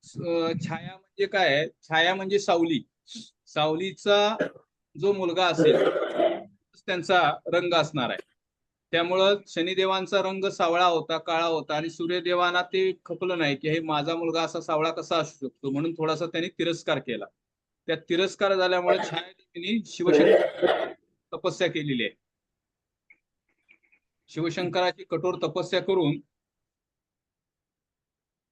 छाया म्हणजे काय आहे? छाया म्हणजे सावली. सावलीचा जो मुलगा असेल त्यांचा रंग असणार आहे. त्यामुळं शनिदेवांचा रंग सावळा होता, काळा होता आणि सूर्यदेवांना ते खपलं नाही की हे माझा मुलगा असा सावळा कसा असू शकतो, म्हणून थोडासा त्यांनी तिरस्कार केला. त्या तिरस्कार झाल्यामुळे छायादेवींनी शिवशंकर तपस्या केलेली आहे. शिवशंकराची कठोर तपस्या करून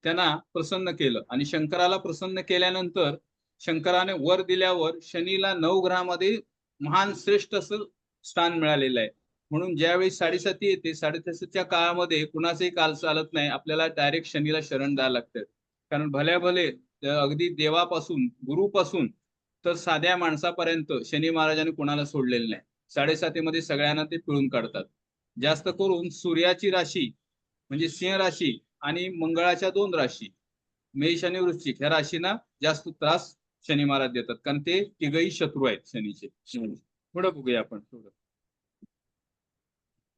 त्यांना प्रसन्न केलं आणि शंकराला प्रसन्न केल्यानंतर शंकराने वर दिल्यावर शनीला 9 ग्रहामध्ये महान श्रेष्ठ असं स्थान मिळालेलं आहे. म्हणून ज्यावेळी 7.5 येते 7.5च्या काळामध्ये कुणाचंही काल चालत नाही, आपल्याला डायरेक्ट शनीला शरण द्यायला लागतं. कारण भल्या भले अगदी देवापासून गुरुपासून तर साध्या माणसापर्यंत शनी महाराजांनी कोणाला सोडलेलं नाही. 7.5 मध्ये सगळ्यांना ते पिळून काढतात. जास्त करून सूर्याची राशी म्हणजे सिंह राशी आणि मंगळाच्या 2 राशी मेष आणि वृश्चिक ह्या राशींना जास्त त्रास शनी महाराज देतात, कारण ते तिघही शत्रू आहेत शनीचे. पुढे बघूया आपण थोडं.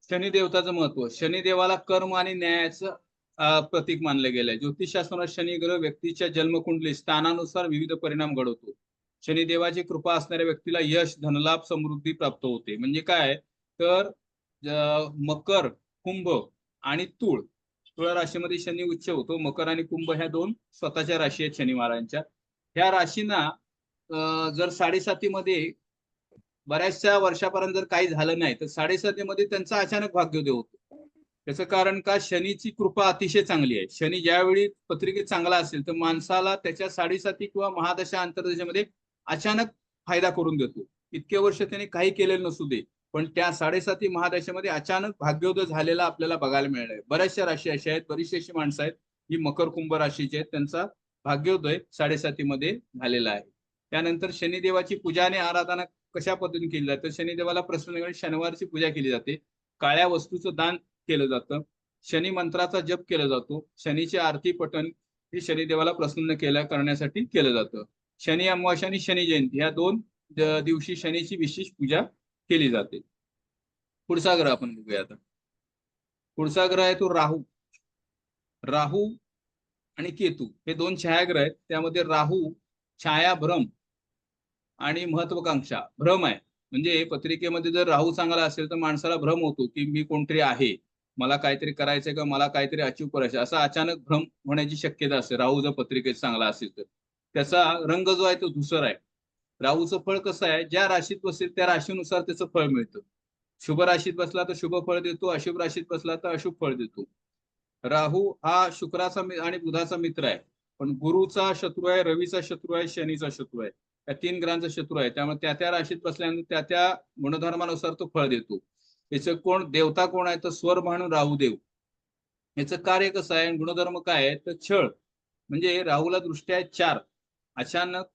शनी देवताचं महत्व. शनिदेवाला कर्म आणि न्यायाचं प्रतीक मानलं गेलंय. ज्योतिषशास्त्रात शनी ग्रह व्यक्तीच्या जन्मकुंडली स्थानानुसार विविध परिणाम घडवतो. शनिदेवाची कृपा असणाऱ्या व्यक्तीला यश, धनलाभ, समृद्धी प्राप्त होते. म्हणजे काय तर मकर, कुंभ आणि तुळ राशीमध्ये शनी उच्च होतो. मकर आणि कुंभ ह्या 2 स्वतःच्या राशी आहेत शनी महाराजांच्या. ह्या राशींना जर 7.5 मध्ये बऱ्याचशा वर्षापर्यंत जर काही झालं नाही तर 7.5 मध्ये त्यांचा अचानक भाग्योदय होतो. त्याचं कारण का शनीची कृपा अतिशय चांगली आहे. शनी ज्यावेळी पत्रिकेत चांगला असेल तर माणसाला त्याच्या 7.5 किंवा महादशा अंतर्दशेमध्ये अचानक फायदा करून देतो. इतके वर्ष त्यांनी काही केलेलं नसू दे, पण त्या 7.5 महादशेमध्ये अचानक भाग्योदय झालेला आपल्याला बघायला मिळालाय. बऱ्याचशा राशी अशा आहेत, बरीचशी अशी माणसं आहेत ही मकर कुंभ राशीचे आहेत, त्यांचा भाग्योदय 7.5 मध्ये झालेला आहे. त्यानंतर शनिदेवाची पूजा आणि आराधना कशा पद्धतीने केली जाते. शनिदेवाला प्रसन्न शनिवारची पूजा केली जाते. काळ्या वस्तूचं दान केलं जातं. शनी मंत्राचा जप केला जातो. शनीची आरती पठण हे शनिदेवाला प्रसन्न करण्यासाठी केलं जातं. शनी अमावास्या आणि शनी जयंती ह्या 2 दिवशी शनीची विशेष पूजा केली जाते. पुढचा ग्रह आपण बघूया आता. पुढचा ग्रह आहे तो राहू. राहू आणि केतू हे 2 छायाग्रह आहेत. त्यामध्ये राहू छाया भ्रम आणि महत्वाकांक्षा. भ्रम आहे म्हणजे पत्रिकेमध्ये जर राहू चांगला असेल तर माणसाला भ्रम होतो की मी कोणतरी आहे, मला काहीतरी करायचंय का मला काहीतरी अचीव करायचं, असा अचानक भ्रम होण्याची शक्यता असते राहू जर पत्रिकेत चांगला असेल तर. त्याचा रंग जो आहे तो धुसर आहे. राहूचं फळ कसं आहे, ज्या राशीत बसेल त्या राशीनुसार त्याचं फळ मिळतं. शुभ राशीत बसला तर शुभ फळ देतो, अशुभ राशीत बसला तर अशुभ फळ देतो. राहू हा शुक्राचा आणि बुधाचा मित्र आहे, पण गुरुचा शत्रू आहे, रवीचा शत्रू आहे, शनीचा शत्रू आहे. या 3 ग्रहांचा शत्रू आहे. त्यामुळे त्या त्या राशीत बसल्यानंतर त्या गुणधर्मानुसार तो फळ देतो. याचं कोण देवता कोण आहे तर स्वर म्हणून राहुदेव. याचं कार्य कसं आहे, गुणधर्म काय आहे तर छळ. म्हणजे राहूला दृष्ट्या 4. अचानक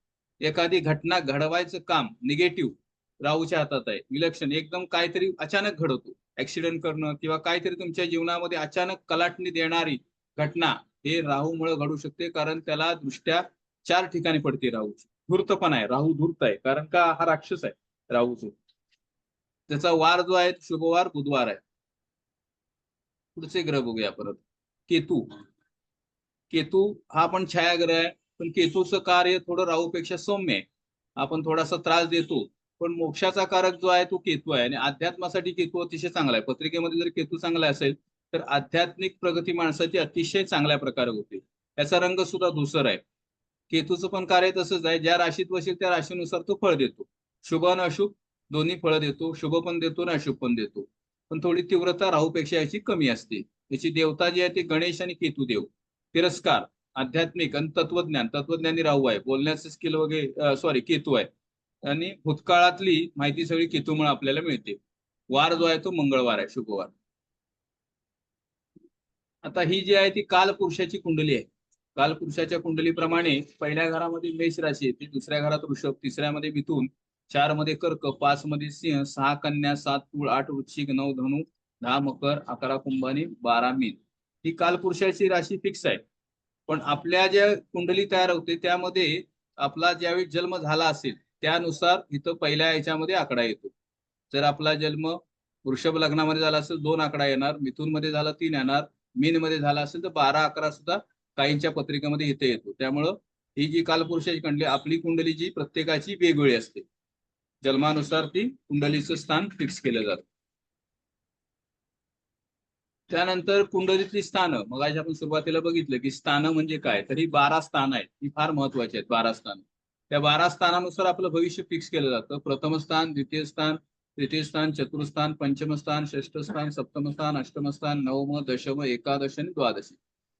एखादी घटना घडवायचं काम निगेटिव्ह राहूच्या हातात आहे. विलक्षण एकदम काहीतरी अचानक घडवतो. ऍक्सिडेंट करणं किंवा काहीतरी तुमच्या जीवनामध्ये अचानक कलाटणी देणारी घटना हे राहूमुळे घडू शकते, कारण त्याला दृष्ट्या 4 ठिकाणी पडते राहूची. धूर्तपणा आहे, राहू धूर्त आहे, कारण का हा राक्षस आहे राहूचा. त्याचा वार जो आहे शुभवार बुधवार आहे. पुढचे ग्रह बघूया परत. केतू. केतू हा पण छायाग्रह आहे, पण केतूचं कार्य थोडं राहूपेक्षा सौम्य आहे. आपण थोडासा त्रास देतो, पण मोक्षाचा कारक जो आहे तो केतू आहे आणि अध्यात्मासाठी केतू अतिशय चांगला आहे. पत्रिकेमध्ये जर केतू चांगला असेल तर आध्यात्मिक प्रगती माणसाची अतिशय चांगल्या प्रकारे होते. त्याचा रंग सुद्धा धूसर आहे. केतूचं पण कार्य तसंच आहे, ज्या राशीत बसेल त्या राशीनुसार तो फळ देतो. शुभ आणि अशुभ दोन्ही फळ देतो. शुभ पण देतो आणि अशुभ पण देतो, पण थोडी तीव्रता राहूपेक्षा याची कमी असते. याची देवता जी आहे ते गणेश आणि केतू देव. तिरस्कार आध्यात्मिक आणि तत्वज्ञान, तत्वज्ञानी राहू आहे. बोलण्याचं स्किल वगैरे केतू आहे. आणि भूतकाळातली माहिती सगळी केतूमुळे आपल्याला मिळते. वार जो आहे तो मंगळवार आहे, शुभवार. आता ही जी आहे ती कालपुरुषाची कुंडली आहे. कालपुरुषाच्या कुंडलीप्रमाणे पहिल्या घरामध्ये मेष राशी येते, दुसऱ्या घरात वृषभ, तिसऱ्यामध्ये मिथुन, 4 मध्ये कर्क, 5 मध्ये सिंह, 6 कन्या, 7 तुळ, 8 वृश्चिक, 9 धनु, 10 मकर, 11 कुंभ आणि 12 मीन. ही कालपुरुषाची राशी फिक्स आहे. पण आपल्या ज्या कुंडली तयार होते त्यामध्ये आपला ज्यावेळी जन्म झाला असेल त्यानुसार इथं पहिल्या याच्यामध्ये आकडा येतो. जर आपला जन्म वृषभ लग्नामध्ये झाला असेल 2 आकडा येणार, मिथुन मध्ये झाला 3 येणार, मीन मध्ये झाला असेल तर 12 11 सुद्धा काहींच्या पत्रिकेमध्ये इथे येतो. त्यामुळं ही जी कालपुरुषाची कुंडली आपली कुंडली जी प्रत्येकाची वेगवेगळी असते. जन्मानुसार ती कुंडलीचं स्थान फिक्स केलं जातं. त्यानंतर कुंडलीतली स्थानं, मग आज आपण सुरुवातीला बघितलं की स्थानं म्हणजे काय, तर ही 12 स्थान आहेत. ही फार महत्वाची आहेत 12 स्थान. त्या 12 स्थानानुसार आपलं भविष्य फिक्स केलं जातं. प्रथम स्थान, द्वितीय स्थान, तृतीय स्थान, चतुर्थ स्थान, पंचम स्थान, षष्ठ स्थान, सप्तम स्थान, अष्टम स्थान, नवम, दशम, एकादश आणि द्वादशी.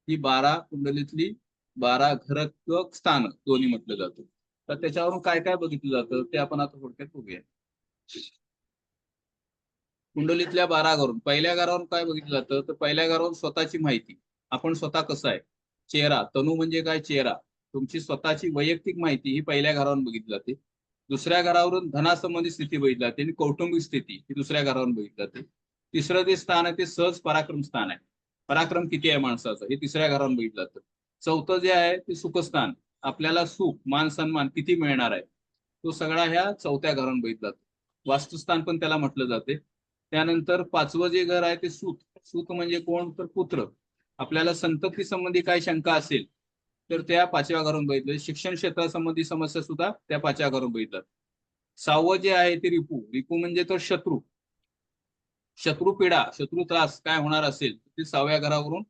ही 12 कुंडलीतली 12 घरत्व स्थान दोन्ही म्हटलं जातं. तर त्याच्यावरून काय काय बघितलं जातं ते आपण आता थोडक्यात बघूया. कुंडलीतल्या 12 घरावरून पहिल्या घरावरून काय बघितलं जातं, तर पहिल्या घरावरून स्वतःची माहिती, आपण स्वतः कसं आहे, चेहरा, तनू म्हणजे काय, चेहरा, तुमची स्वतःची वैयक्तिक माहिती ही पहिल्या घरावरून बघितली जाते. दुसऱ्या घरावरून धनासंबंधी स्थिती बघितली जाते आणि कौटुंबिक स्थिती ही दुसऱ्या घरावरून बघितली जाते. तिसरं जे स्थान आहे ते सहज पराक्रम स्थान आहे, पराक्रम किती आहे माणसाचं हे तिसऱ्या घरावरून बघितलं जातं. चौथं जे आहे ते सुखस्थान, आपल्याला सुख मान सन्मान किती मिळणार आहे, तो सगळा ह्या चौथ्या घरावरून बघितला जातो. वास्तुस्थान पण त्याला म्हटलं जाते. त्यानंतर पाचवं जे घर आहे ते सूत, सूत म्हणजे कोण, तर पुत्र, आपल्याला संतती संबंधी काय शंका असेल तर त्या 5व्या घरून बघितलं. शिक्षण क्षेत्रासंबंधी समस्या सुद्धा त्या 5व्या घरून बघितलं. 6वं जे आहे ते रिपू, रिपू म्हणजे तो शत्रू, शत्रू पीडा, शत्रू त्रास काय होणार असेल ते 6व्या घरावरून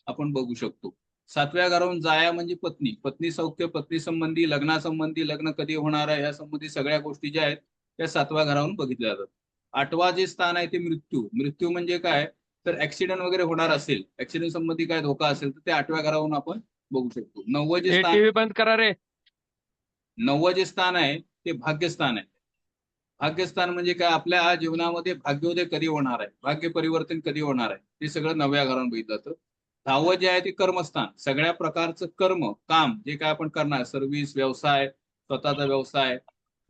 आपण बघू शकतो. 7व्या घरावरून जाया म्हणजे पत्नी, पत्नी सौख्य, पत्नी संबंधी, लग्नासंबंधी, लग्न कधी होणार आहे या संबंधी सगळ्या गोष्टी ज्या आहेत त्या 7व्या घरावरून बघितल्या जातात. 8वा जे स्थान आहे ते मृत्यू, मृत्यू म्हणजे काय, तर ऍक्सिडेंट वगैरे होणार असेल, ऍक्सिडेंट संबंधी काय धोका असेल तर ते 8व्या घरावरून आपण बघू शकतो. 9वं जे स्थान, टीव्ही बंद करा रे. 9वं जे स्थान आहे ते भाग्यस्थान आहे. भाग्यस्थान म्हणजे काय, आपल्या जीवनामध्ये भाग्योदय कधी होणार आहे, भाग्य परिवर्तन कधी होणार आहे, ते सगळं 9व्या घरावरून बघितलं जातं. 10वं जे आहे ते कर्मस्थान, सगळ्या प्रकारचं कर्म काम जे काय आपण करणार, सर्व्हिस, व्यवसाय, स्वतःचा व्यवसाय,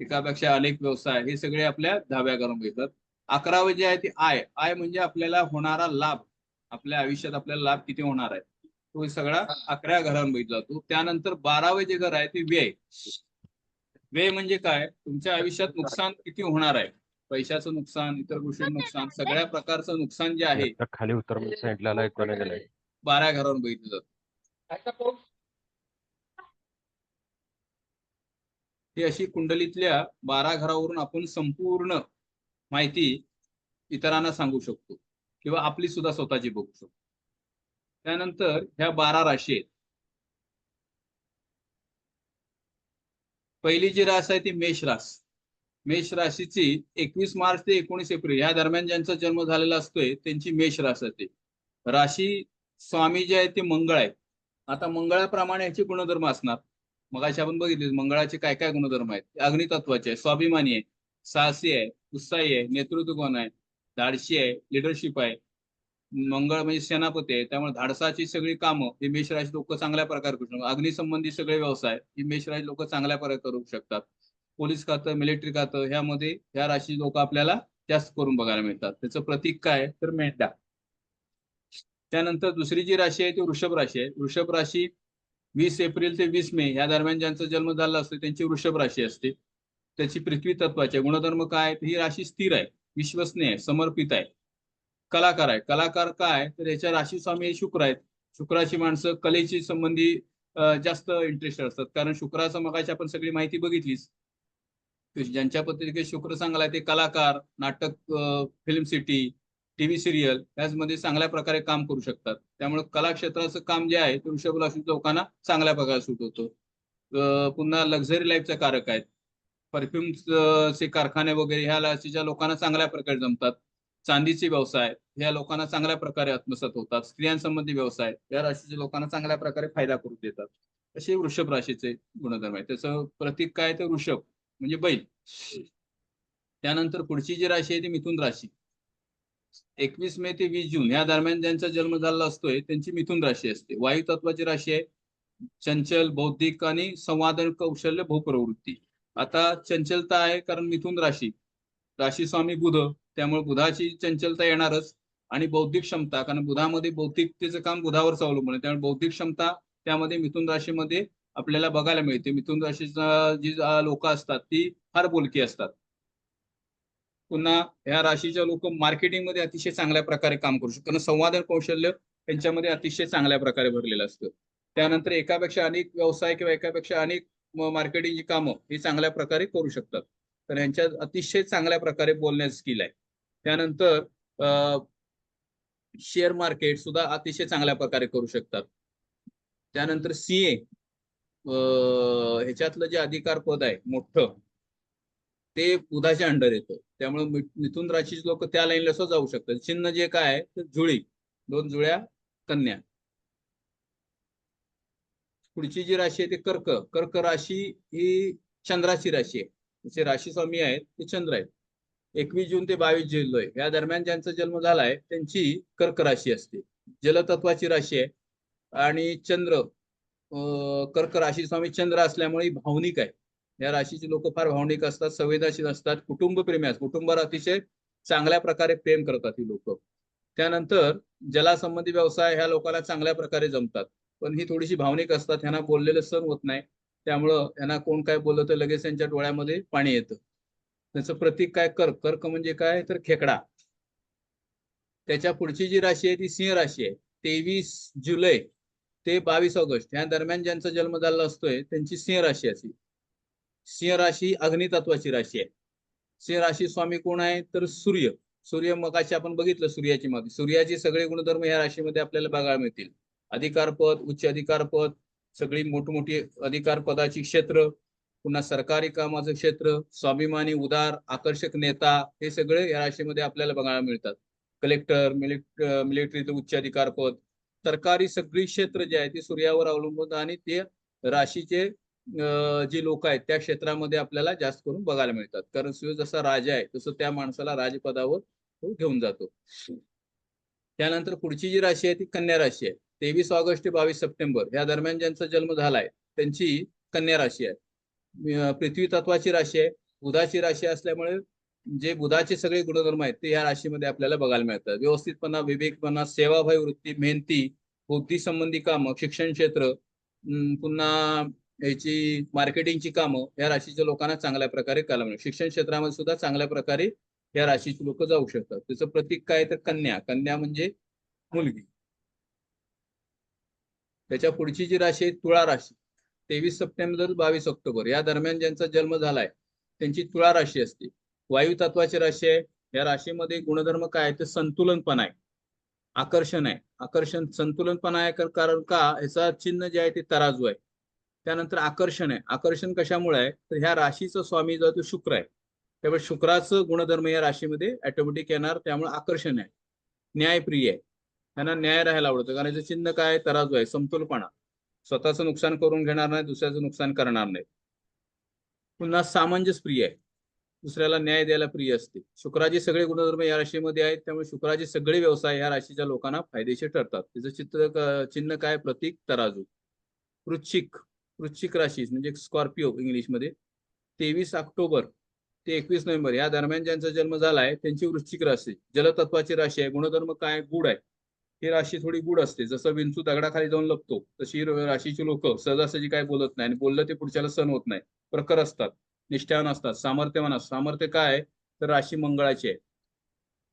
एकापेक्षा अनेक व्यवसाय, हे सगळे आपल्या 10व्या घरावरून बघितलं. 11वं जे आहे ते आय, आय म्हणजे आपल्याला होणारा लाभ, आपल्या आयुष्यात आपल्याला लाभ किती होणार आहे, तो सगळा 11व्या घरावरून बघितला जातो. त्यानंतर 12वं जे घर आहे ते व्यय, व्यय म्हणजे काय, तुमच्या आयुष्यात नुकसान किती होणार आहे, पैशाचं नुकसान, इतर गोष्टी नुकसान, सगळ्या प्रकारचं नुकसान जे आहे एकदा खाली उतर म्हणून सांगितलेलं ऐकून गेलंय. 12 घरावरून बघितलं जातं. ही अशी कुंडलीतल्या 12 घरावरून आपण संपूर्ण माहिती इतरांना सांगू शकतो किंवा आपली सुद्धा स्वतःची बघू शकतो. त्यानंतर ह्या 12 राशी आहेत. पहिली जी रास आहे ती मेष रास, मेष राशीची 21 मार्च ते 19 एप्रिल या दरम्यान ज्यांचा जन्म झालेला असतोय त्यांची मेष रास असते. राशी स्वामी जे आहे ते मंगळ आहे. आता मंगळाप्रमाणे याचे गुणधर्म असणार, मगाशी आपण बघितले मंगळाचे काय काय गुणधर्म आहेत. अग्नितत्वाचे आहे, स्वाभिमानी आहे, साहसी आहे, उत्साही आहे, नेतृत्व गुण आहे, धाडशी आहे, लिडरशिप आहे. मंगळ म्हणजे सेनापती आहे, त्यामुळे धाडसाची सगळी कामं ही मेष राशी लोक चांगल्या प्रकारे करू शकतात. अग्निसंबंधी सगळे व्यवसाय ही मेष राशी लोक चांगल्या प्रकारे करू शकतात. पोलीस खातं, मिलिटरी खातं ह्यामध्ये ह्या राशी लोक आपल्याला जास्त करून बघायला मिळतात. त्याचं प्रतीक काय, तर मेंढा. त्यानंतर दुसरी जी राशी आहे ती वृषभ राशी आहे. वृषभ राशी 20 एप्रिल ते 20 मे या दरम्यान ज्यांचा जन्म झाला असतो त्यांची वृषभ राशी असते. त्याची पृथ्वी तत्वाचे गुणधर्म काय, ही राशी स्थिर आहे, विश्वसनीय आहे, समर्पित आहे, कलाकार आहे. कलाकार काय, तर याच्या राशी स्वामी हे शुक्र आहेत. शुक्राची माणसं कलेची संबंधी जास्त इंटरेस्ट असतात, कारण शुक्राचं मगाशी आपण सगळी माहिती बघितलीच. ज्यांच्या पत्रिकेत शुक्र चांगला आहे ते कलाकार, नाटक, फिल्म सिटी, टीव्ही सिरियल यामध्ये चांगल्या प्रकारे काम करू शकतात. त्यामुळे कला क्षेत्राचं काम जे आहे ते वृषभ राशी लोकांना चांगल्या प्रकारे सूट होतं. पुन्हा लक्झरी लाईफचा कारक आहेत, परफ्युमचे कारखाने वगैरे ह्या राशीच्या लोकांना चांगल्या प्रकारे जमतात. चांदीचे व्यवसाय ह्या लोकांना चांगल्या प्रकारे आत्मसात होतात. स्त्रियांसंबंधी व्यवसाय या राशीच्या लोकांना चांगल्या प्रकारे फायदा करून देतात. असे वृषभ राशीचे गुणधर्म आहे. त्याचं प्रतीक काय, तर वृषभ म्हणजे बैल. त्यानंतर पुढची जी राशी आहे ती मिथुन राशी. 21 मे ते 20 जून या दरम्यान ज्यांचा जन्म झालेला असतोय त्यांची मिथुन राशी असते. वायू तत्वाची राशी आहे. चंचल, बौद्धिक आणि संवादन कौशल्य, भूप्रवृत्ती. आता चंचलता आहे कारण मिथुन राशी, राशी स्वामी बुध, त्यामुळे बुधाची चंचलता येणारच. आणि बौद्धिक क्षमता, कारण बुधामध्ये बौद्धिकतेचं काम बुधावरच अवलंबून आहे, त्यामुळे बौद्धिक क्षमता त्यामध्ये मिथुन राशीमध्ये आपल्याला बघायला मिळते. मिथुन राशीचा जी लोक असतात ती फार बोलकी असतात. पुन्हा ह्या राशीच्या लोक मार्केटिंग मध्ये अतिशय चांगल्या प्रकारे काम करू शकतात, कारण संवादन कौशल्य त्यांच्यामध्ये अतिशय चांगल्या प्रकारे भरलेलं असतं. त्यानंतर एकापेक्षा अनेक व्यवसाय किंवा एकापेक्षा अनेक मार्केटिंगची कामं ही चांगल्या प्रकारे करू शकतात. तर यांच्यात अतिशय चांगल्या प्रकारे बोलण्याचं स्किल आहे. त्यानंतर शेअर मार्केट सुद्धा अतिशय चांगल्या प्रकारे करू शकतात. त्यानंतर सीए ह्याच्यातलं जे अधिकार पद आहे मोठं ते बुधाच्या अंडर येतं, त्यामुळे मिथुन राशीचे लोक त्या लाईनला सुद्धा जाऊ शकतात. चिन्ह जे काय आहे तर जुळी, 2 जुळ्या कन्या. पुढची जी राशी आहे ती कर्क, कर्क राशी ही चंद्राची राशी आहे. त्याचे राशी स्वामी आहेत ते चंद्र आहेत. 21 जून ते 22 जुलै या दरम्यान ज्यांचा जन्म झालाय त्यांची कर्क राशी असते. जलतत्वाची राशी आहे आणि चंद्र कर्क राशी स्वामी चंद्र असल्यामुळे भावनिक आहे. या राशीचे लोक फार भावनिक असतात, संवेदनशील असतात, कुटुंबप्रेमी असतात, कुटुंबावर अतिशय चांगल्या प्रकारे प्रेम करतात ही लोक. त्यानंतर जलासंबंधी व्यवसाय ह्या लोकांना चांगल्या प्रकारे जमतात, पण ही थोडीशी भावनिक असतात, ह्यांना बोललेलं सहन होत नाही. त्यामुळं यांना कोण काय बोललं तर लगेच त्यांच्या डोळ्यामध्ये पाणी येतं. त्याचं प्रतीक काय? कर्क. कर्क म्हणजे काय तर खेकडा. त्याच्या पुढची जी राशी आहे ती सिंह राशी आहे. 23 जुलै ते 22 ऑगस्ट या दरम्यान ज्यांचा जन्म झाला असतोय त्यांची सिंह राशी असते. सिंह राशी अग्नितत्वाची राशी आहे. सिंह राशी स्वामी कोण आहे तर सूर्य. सूर्य मगाशी आपण बघितलं सूर्याची मागे. सूर्याचे सगळे गुणधर्म या राशीमध्ये आपल्याला बघायला मिळतील. अधिकारपद, उच्च अधिकारपद, सगळी मोठमोठी अधिकार पदाची क्षेत्र, पुन्हा सरकारी कामाचं क्षेत्र, स्वाभिमानी, उदार, आकर्षक नेता, हे सगळे या राशीमध्ये आपल्याला बघायला मिळतात. कलेक्टर, मिलिटरीचं उच्च अधिकार पद, सरकारी सगळी क्षेत्र जे आहे ती सूर्यावर अवलंबून आणि ते राशीचे जे लोक आहेत त्या क्षेत्रामध्ये आपल्याला जास्त करून बघायला मिळतात. कारण सूर्य जसा राजा आहे तसं त्या माणसाला राजपदावर तो घेऊन जातो. त्यानंतर पुढची जी राशी आहे ती कन्या राशी आहे. 23 ऑगस्ट ते 22 सप्टेंबर या दरम्यान ज्यांचा जन्म झालाय त्यांची कन्या राशी आहे. पृथ्वी तत्वाची राशी आहे. बुधाची राशी असल्यामुळे जे बुधाचे सगळे गुणधर्म आहेत ते या राशीमध्ये आपल्याला बघायला मिळतात. व्यवस्थितपणा, विवेकपणा, सेवाभावी वृत्ती, मेहनती, बुद्धी संबंधी कामं, शिक्षण क्षेत्र, पुन्हा याची मार्केटिंगची कामं या राशीच्या लोकांना चांगल्या प्रकारे करायला मिळतात. शिक्षण क्षेत्रामध्ये सुद्धा चांगल्या प्रकारे या राशीची लोक जाऊ शकतात. त्याचं प्रतीक काय तर कन्या. कन्या म्हणजे मुलगी. त्याच्या पुढची जी राशी आहे तुळा राशी. 23 सप्टेंबर 22 ऑक्टोबर या दरम्यान ज्यांचा जन्म झालाय त्यांची तुळा राशी असते. वायू तत्वाची राशी आहे. या राशीमध्ये गुणधर्म काय आहे तर संतुलनपणा आहे, आकर्षण आहे. आकर्षण, संतुलनपणा आहे कारण का याचा चिन्ह जे आहे ते तराजू आहे. त्यानंतर आकर्षण आहे. आकर्षण कशामुळे आहे तर ह्या राशीचा स्वामी जो तो शुक्र आहे. त्यामुळे शुक्राचं गुणधर्म या राशीमध्ये ऑटोमॅटिक येणार, त्यामुळे आकर्षण आहे. न्यायप्रिय आहे. त्यांना न्याय राहायला आवडतं कारण याचं चिन्ह काय तराजू आहे, समतोलपणा. स्वतःचं नुकसान करून घेणार नाही, दुसऱ्याचं नुकसान करणार नाही. पुन्हा सामंजस्य प्रिय आहे, दुसऱ्याला न्याय द्यायला प्रिय असते. शुक्राचे सगळे गुणधर्म या राशीमध्ये आहेत, त्यामुळे शुक्राचे सगळे व्यवसाय या राशीच्या लोकांना फायदेशीर ठरतात. त्याचं चिन्ह काय प्रतीक तराजू. वृश्चिक. वृश्चिक राशी म्हणजे स्कॉर्पिओ इंग्लिशमध्ये. 23 ऑक्टोबर ते 21 नोव्हेंबर या दरम्यान ज्यांचा जन्म झालाय त्यांची वृश्चिक राशी. जलतत्वाची राशी आहे. गुणधर्म काय गुड आहे. ही राशी थोडी गुड असते. जसं विंचू दगडाखाली जाऊन लपतो तशी राशीची लोक सहजासहजी काय बोलत नाही आणि बोललं ते पुढच्याला सहन होत नाही. प्रखर असतात, निष्ठावान असतात, सामर्थ्यवान असतात. सामर्थ्य काय आहे तर राशी मंगळाची आहे.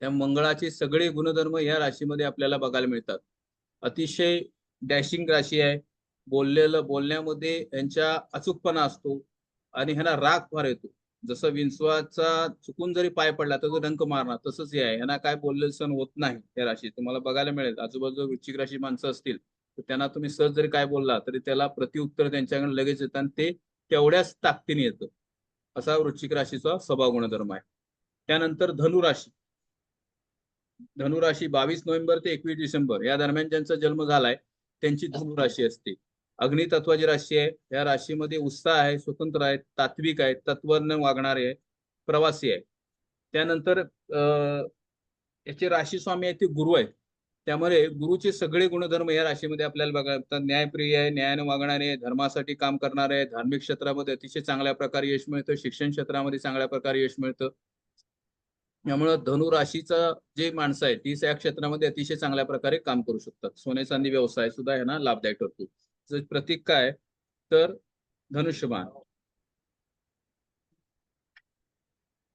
त्या मंगळाचे सगळे गुणधर्म या राशीमध्ये आपल्याला बघायला मिळतात. अतिशय डॅशिंग राशी आहे. बोलण्यामध्ये यांच्या अचूकपणा असतो आणि ह्यांना राग फार येतो. जसं विंचवाचा चुकून जरी पाय पडला तर तो डंक मारणार, तसंच हे आहे. ह्यांना काय बोललेलं सण होत नाही. त्या राशी तुम्हाला बघायला मिळेल. आजूबाजूला वृश्चिक राशी माणसं असतील तर त्यांना तुम्ही सहज जरी काय बोलला तरी त्याला प्रत्युत्तर त्यांच्याकडे लगेच येतं आणि ते तेवढ्याच ताकदीने येतं. असा वृश्चिक राशीचा स्वभाव गुणधर्म आहे. त्यानंतर धनुराशी. धनुराशी 22 नोव्हेंबर ते 21 डिसेंबर या दरम्यान ज्यांचा जन्म झालाय त्यांची धनुराशी असते. अग्नितत्वाची राशी आहे. या राशीमध्ये उत्साह आहे, स्वतंत्र आहे, तात्विक आहे, तत्वज्ञ वागणारे आहे, प्रवासी आहे. त्यानंतर याचे राशी स्वामी आहेत ते गुरु आहेत. त्यामुळे गुरुचे सगळे गुणधर्म या राशीमध्ये आपल्याला बघायला मिळतात. न्यायप्रिय आहे, न्यायाने वागणारे, धर्मासाठी काम करणारे आहे, धार्मिक क्षेत्रामध्ये अतिशय चांगल्या प्रकारे यश मिळतं, शिक्षण क्षेत्रामध्ये चांगल्या प्रकारे यश मिळतं. त्यामुळं धनु राशीचा जे माणसं आहेत ती या क्षेत्रामध्ये अतिशय चांगल्या प्रकारे काम करू शकतात. सोने चांदी व्यवसाय सुद्धा यांना लाभदायक ठरतो. प्रतीक काय तर धनुष्यबाण.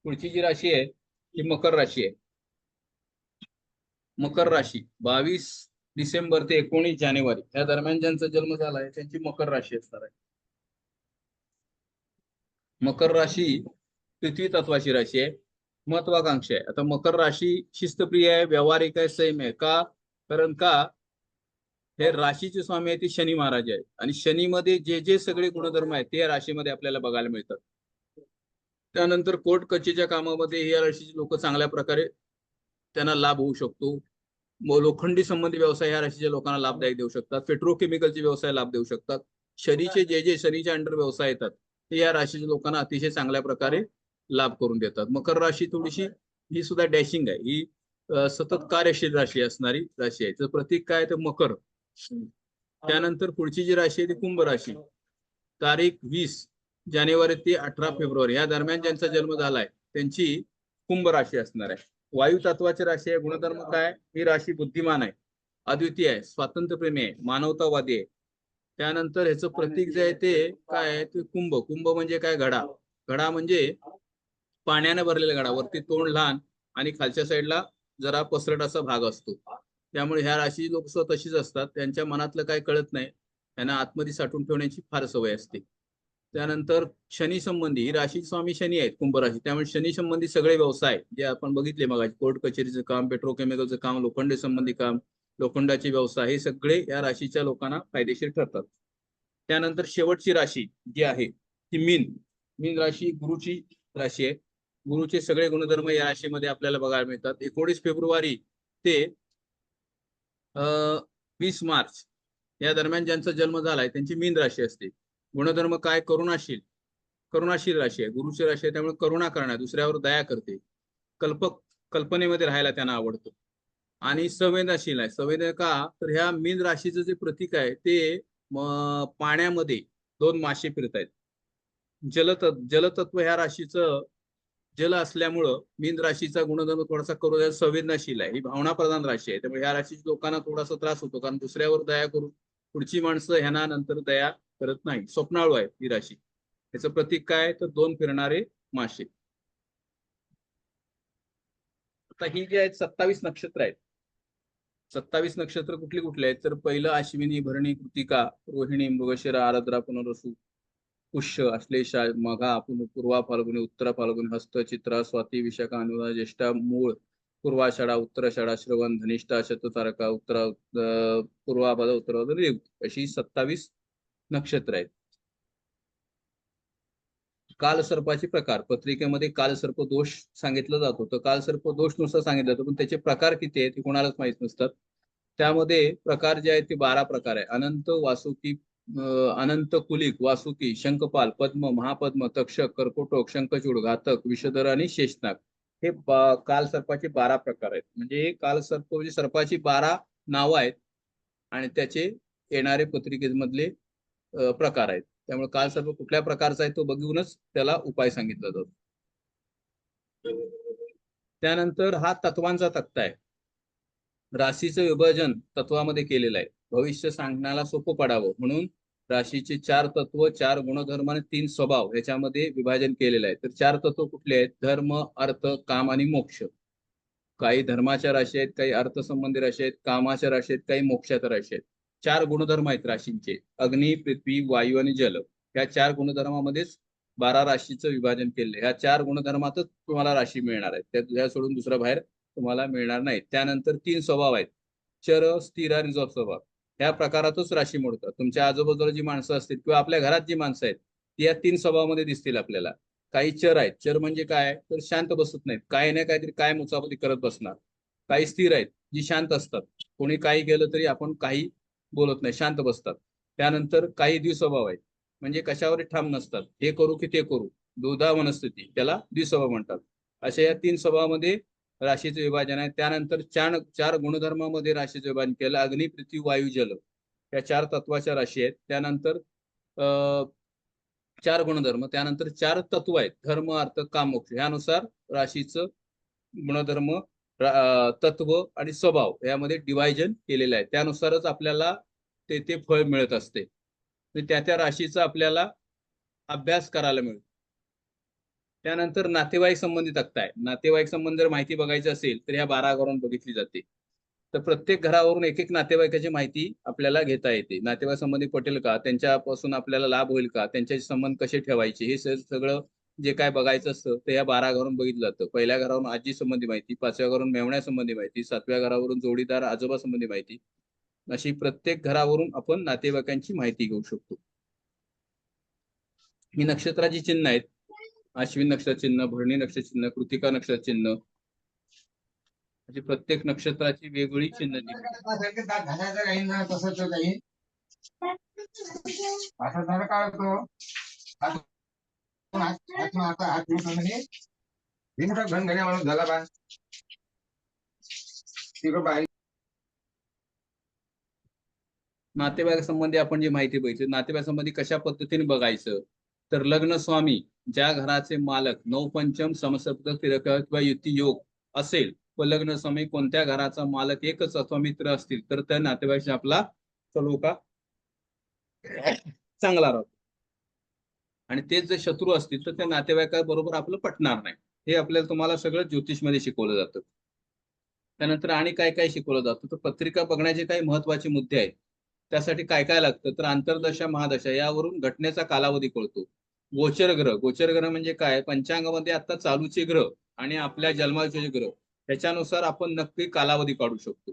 पुढची जी राशी आहे ती मकर राशी आहे. मकर राशी 22 डिसेंबर ते 19 जानेवारी या दरम्यान ज्यांचा जन्म झाला आहे त्यांची मकर राशी असणार आहे. मकर राशी पृथ्वी तत्वाची राशी आहे, महत्वाकांक्षी आहे. आता मकर राशी शिस्तप्रिय आहे, व्यावहारिक आहे, संयम आहे. का कारण का हे राशीचे स्वामी आहे ते शनी महाराज आहेत आणि शनीमध्ये जे जे सगळे गुणधर्म आहेत ते या राशीमध्ये आपल्याला बघायला मिळतात. त्यानंतर कोर्ट कचेरीच्या कामामध्ये या राशीचे लोक चांगल्या प्रकारे त्यांना लाभ होऊ शकतो. लोखंडी संबंधी व्यवसाय ह्या राशीच्या लोकांना लाभदायक देऊ शकतात. पेट्रोकेमिकलचे व्यवसाय लाभ देऊ शकतात. शनीचे जे शनीच्या अंडर व्यवसाय येतात ते या राशीच्या लोकांना अतिशय चांगल्या प्रकारे लाभ करून देतात. मकर राशी थोडीशी ही सुद्धा डॅशिंग आहे. ही सतत कार्यशील राशी असणारी राशी आहे. तर प्रतीक काय तर मकर. त्यानंतर पुढची जी राशी आहे ती कुंभ राशी. तारीख 20 जानेवारी ते 18 फेब्रुवारी या दरम्यान ज्यांचा जन्म झालाय त्यांची कुंभ राशी असणार आहे. वायू तत्वाची राशी आहे. गुणधर्म काय? ही राशी बुद्धिमान आहे, अद्वितीय आहे, स्वातंत्र्यप्रेमी आहे, मानवतावादी आहे. त्यानंतर ह्याचं प्रतीक जे आहे ते काय आहे ते कुंभ. कुंभ म्हणजे काय? घडा. घडा म्हणजे पाण्याने भरलेला घडा. वरती तोंड लहान आणि खालच्या साईडला जरा पसरट असा भाग असतो. त्यामुळे ह्या राशी लोक तशीच असतात. त्यांच्या मनातलं काय कळत नाही, त्यांना आतमध्ये साठवून ठेवण्याची फार सवय असते. त्यानंतर शनी संबंधी, ही राशी स्वामी शनी आहेत कुंभ राशी. त्यामुळे शनी संबंधी सगळे व्यवसाय जे आपण बघितले मग, कोर्ट कचेरीचं काम, पेट्रोकेमिकलचं काम, लोखंड संबंधी काम, लोखंडाचे व्यवसाय, हे सगळे या राशीच्या लोकांना फायदेशीर ठरतात. त्यानंतर शेवटची राशी जी आहे ती मीन. मीन राशी गुरुची राशी आहे. गुरुचे सगळे गुणधर्म या राशीमध्ये आपल्याला बघायला मिळतात. 19 फेब्रुवारी ते 20 मार्च या दरम्यान ज्यांचा जन्म झालाय त्यांची मीन राशी असते. गुणधर्म काय? करुणाशील. करुणाशील राशी आहे, गुरुची राशी आहे. त्यामुळे करुणा करणार, दुसऱ्यावर दया करते, कल्पनेमध्ये राहायला त्यांना आवडतं आणि संवेदनशील आहे. संवेदन का तर ह्या मीन राशीचं जे प्रतीक आहे ते पाण्यामध्ये 2 मासे फिरत आहेत. जलतत्व ह्या राशीचं जल असल्यामुळं मीन राशीचा गुणधर्म थोडासा संवेदनशील आहे. ही भावनाप्रधान राशी आहे. त्यामुळे ह्या राशीच्या लोकांना थोडासा त्रास होतो, कारण दुसऱ्यावर दया करून पुढची माणसं ह्यांना नंतर दया करत नाही. स्वप्नाळू आहे ही राशी. याचं प्रतीक काय तर 2 फिरणारे मासे. आता ही जी आहेत 27 नक्षत्र आहेत. 27 नक्षत्र कुठली कुठली आहेत तर पहिलं अश्विनी, भरणी, कृतिका, रोहिणी, मृगशिरा, आरद्रा, पुनर्वसू, पुष्य, अश्लेषा, मघा, पूर्वा फाल्गुनी, उत्तरा फाल्गुनी, हस्त, चित्रा, स्वाती, विशाखा, अनुराधा, ज्येष्ठा, मूळ, पूर्वाषाढा, उत्तराषाढा, श्रवण, धनिष्ठा, शततारका, पूर्वाभाद्र, उत्तराभाद्र, रेवती अशी 27 नक्षत्र आहेत. कालसर्पाचे प्रकार पत्रिकेमध्ये कालसर्प दोष सांगितला जातो. तर कालसर्प दोष नुसार सांगितलं जातं, पण त्याचे प्रकार किती आहेत हे कोणालाच माहित नसतात. त्यामध्ये प्रकार जे आहेत ते 12 प्रकार आहे. अनंत, वासुकी, अनंत, कुलिक, वासुकी, शंखपाल, पद्म, महापद्म, तक्षक, कर्कोटक, शंखचूड, घातक, विषधर आणि शेषनाग हे कालसर्पाचे 12 प्रकार आहेत. म्हणजे कालसर्प म्हणजे सर्पाची 12 नावं आहेत आणि त्याचे येणारे पत्रिकेमधले प्रकार आहेत. त्यामुळे कालसर्प कुठल्या प्रकारचा आहे तो बघूनच त्याला उपाय सांगितला जातो. त्यानंतर हा तत्वांचा तक्ता आहे. राशीचं विभाजन तत्वामध्ये केलेलं आहे. भविष्य सांगण्याला सोपं पडावं म्हणून राशीचे 4 तत्व, 4 गुणधर्म आणि 3 स्वभाव ह्याच्यामध्ये विभाजन केलेलं आहे. तर 4 तत्व कुठले आहेत? धर्म, अर्थ, काम आणि मोक्ष. काही धर्माच्या राशी आहेत, काही अर्थसंबंधी राशी आहेत, कामाच्या राशी आहेत, काही मोक्षाच्या राशी आहेत. 4 गुणधर्म आहेत राशींचे: अग्नी, पृथ्वी, वायू आणि जल. या 4 गुणधर्मामध्येच 12 राशीचं विभाजन केले. ह्या 4 गुणधर्मातच तुम्हाला राशी मिळणार आहे. त्या सोडून दुसरा बाहेर तुम्हाला मिळणार नाही. त्यानंतर 3 स्वभाव आहेत: चर, स्थिर आणि जप स्वभाव. ह्या प्रकारातच राशी मोडतात. तुमच्या आजूबाजूला जी माणसं असतील किंवा आपल्या घरात जी माणसं आहेत ती या 3 स्वभावामध्ये दिसतील आपल्याला. काही चर आहेत. चर म्हणजे काय तर शांत बसत नाहीत, काही नाही काहीतरी काय मुचापती करत बसणार. काही स्थिर आहेत, जी शांत असतात, कोणी काही केलं तरी आपण काही बोलत नाही, शांत बसतात. त्यानंतर काही द्विस्वभाव आहेत, म्हणजे कशावर ठाम नसतात, हे करू की ते करू, दुधा मनस्थिती, त्याला द्विस्वभाव म्हणतात. अशा या 3 स्वभावामध्ये राशीचं विभाजन आहे. त्यानंतर 4 गुणधर्मामध्ये राशीचं विभाजन केलं. अग्नी, पृथ्वी, वायू, जल या 4 तत्वाच्या राशी आहेत. त्यानंतर 4 गुणधर्म, त्यानंतर 4 तत्व आहेत: धर्म, अर्थ, काम, मोक्ष. यानुसार राशीचं गुणधर्म, तत्व आणि स्वभाव यामध्ये डिवायजन केलेलं आहे. त्यानुसारच आपल्याला ते फळ मिळत असते. त्या राशीचा आपल्याला अभ्यास करायला मिळतो. त्यानंतर नातेवाईक संबंधी तक्ता आहे. नातेवाईक संबंध जर माहिती बघायची असेल तर ह्या 12 घरावरून बघितली जाते. तर प्रत्येक घरावरून एक नातेवाईकाची माहिती आपल्याला घेता येते. नातेवाईक संबंधी पटेल का, त्यांच्यापासून आपल्याला लाभ होईल का, त्यांच्याशी संबंध कसे ठेवायचे, हे सगळं जे काय बघायचं असतं ते या 12 घरावरून बघितलं जातं. पहिल्या घरावरून आजी संबंधी माहिती, 5व्या घरावरून मेवण्या संबंधी माहिती, 7व्या घरावरून जोडीदार आजोबा संबंधी माहिती. अशी प्रत्येक घरावरून आपण नातेवाईकांची माहिती घेऊ शकतो. ही नक्षत्राची चिन्ह आहेत: अश्विन नक्षत्र चिन्ह, भरणी नक्षत्र चिन्ह, कृतिका नक्षत्र चिन्ह. म्हणजे प्रत्येक नक्षत्राची वेगवेगळी चिन्ह नातेवाईक संबंधी आपण जी माहिती बघितली, नातेवाईक संबंधी कशा पद्धतीने बघायचं, तर लग्न स्वामी ज्या घराचे मालक नवपंचम समसप्तक तिरक किंवा युती योग असेल व लग्न स्वामी कोणत्या घराचा मालक एकच अथवा मित्र असतील तर त्या नातेवाईकाशी आपला सलोखा चांगला राहतो. आणि तेच जर शत्रू असतील तर त्या नातेवाईकाबरोबर आपलं पटणार नाही. हे आपल्याला तुम्हाला सगळं ज्योतिषमध्ये शिकवलं जातं. त्यानंतर आणि काय काय शिकवलं जातं, तर पत्रिका बघण्याचे काही महत्वाचे मुद्दे आहेत. त्यासाठी काय काय लागतं, तर अंतर्दशा महादशा यावरून घटनेचा कालावधी कळतो. गोचर ग्रह म्हणजे काय, पंचांगामध्ये आता चालूचे ग्रह आणि आपल्या जन्माचे ग्रह त्याच्यानुसार आपण नक्की कालावधी काढू शकतो.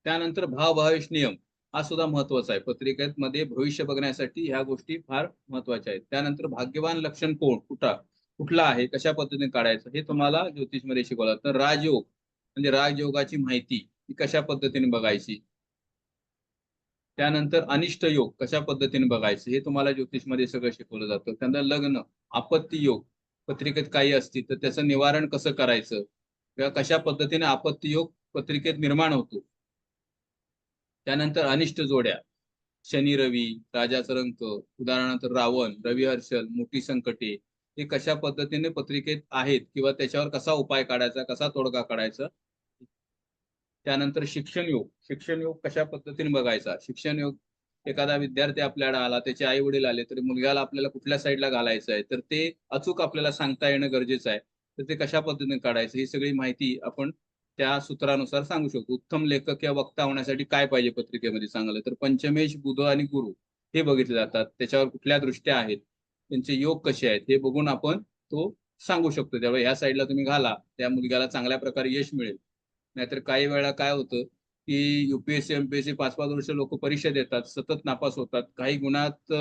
त्यानंतर भावेश नियम हा सुद्धा महत्वाचा आहे. पत्रिकेमध्ये भविष्य बघण्यासाठी ह्या गोष्टी फार महत्वाच्या आहेत. त्यानंतर भाग्यवान लक्षण कोण कुठला आहे, कशा पद्धतीने काढायचं हे तुम्हाला ज्योतिषमध्ये शिकवलं. तर राजयोग म्हणजे राजयोगाची माहिती ही कशा पद्धतीने बघायची. त्यानंतर अनिष्ट योग कशा पद्धतीने बघायचे हे तुम्हाला ज्योतिषमध्ये सगळं शिकवलं जातं. त्यानंतर लग्न आपत्ती योग पत्रिकेत काही असतील तर त्याचं निवारण कसं करायचं किंवा कशा पद्धतीने आपत्ती योग पत्रिकेत निर्माण होतो. त्यानंतर अनिष्ट जोड्या शनी रवी, राजाचा रंक, उदाहरणार्थ रावण, रवी हर्षल, मोठी संकटे हे कशा पद्धतीने पत्रिकेत आहेत किंवा त्याच्यावर कसा उपाय काढायचा, कसा तोडगा काढायचा. त्यानंतर शिक्षण योग कशा पद्धतीने बघायचा. शिक्षण योग एखादा विद्यार्थी आपल्याला आला, त्याचे आई वडील आले तर मुलग्याला आपल्याला कुठल्या साईडला घालायचं आहे तर ते अचूक आपल्याला सांगता येणं गरजेचं आहे. तर ते कशा पद्धतीने काढायचं ही सगळी माहिती आपण त्या सूत्रानुसार सांगू शकतो. उत्तम लेखक किंवा वक्ता होण्यासाठी काय पाहिजे पत्रिकेमध्ये चांगलं, तर पंचमेश, बुध आणि गुरु हे बघितले जातात. त्याच्यावर कुठल्या दृष्ट्या आहेत, त्यांचे योग कसे आहेत हे बघून आपण तो सांगू शकतो. त्यामुळे ह्या साईडला तुम्ही घाला, त्या मुलग्याला चांगल्या प्रकारे यश मिळेल. नाहीतर काही वेळा काय होतं की युपीएससी एमपीएससी 5-5 वर्ष लोक परीक्षा देतात, सतत नापास होतात. काही गुणात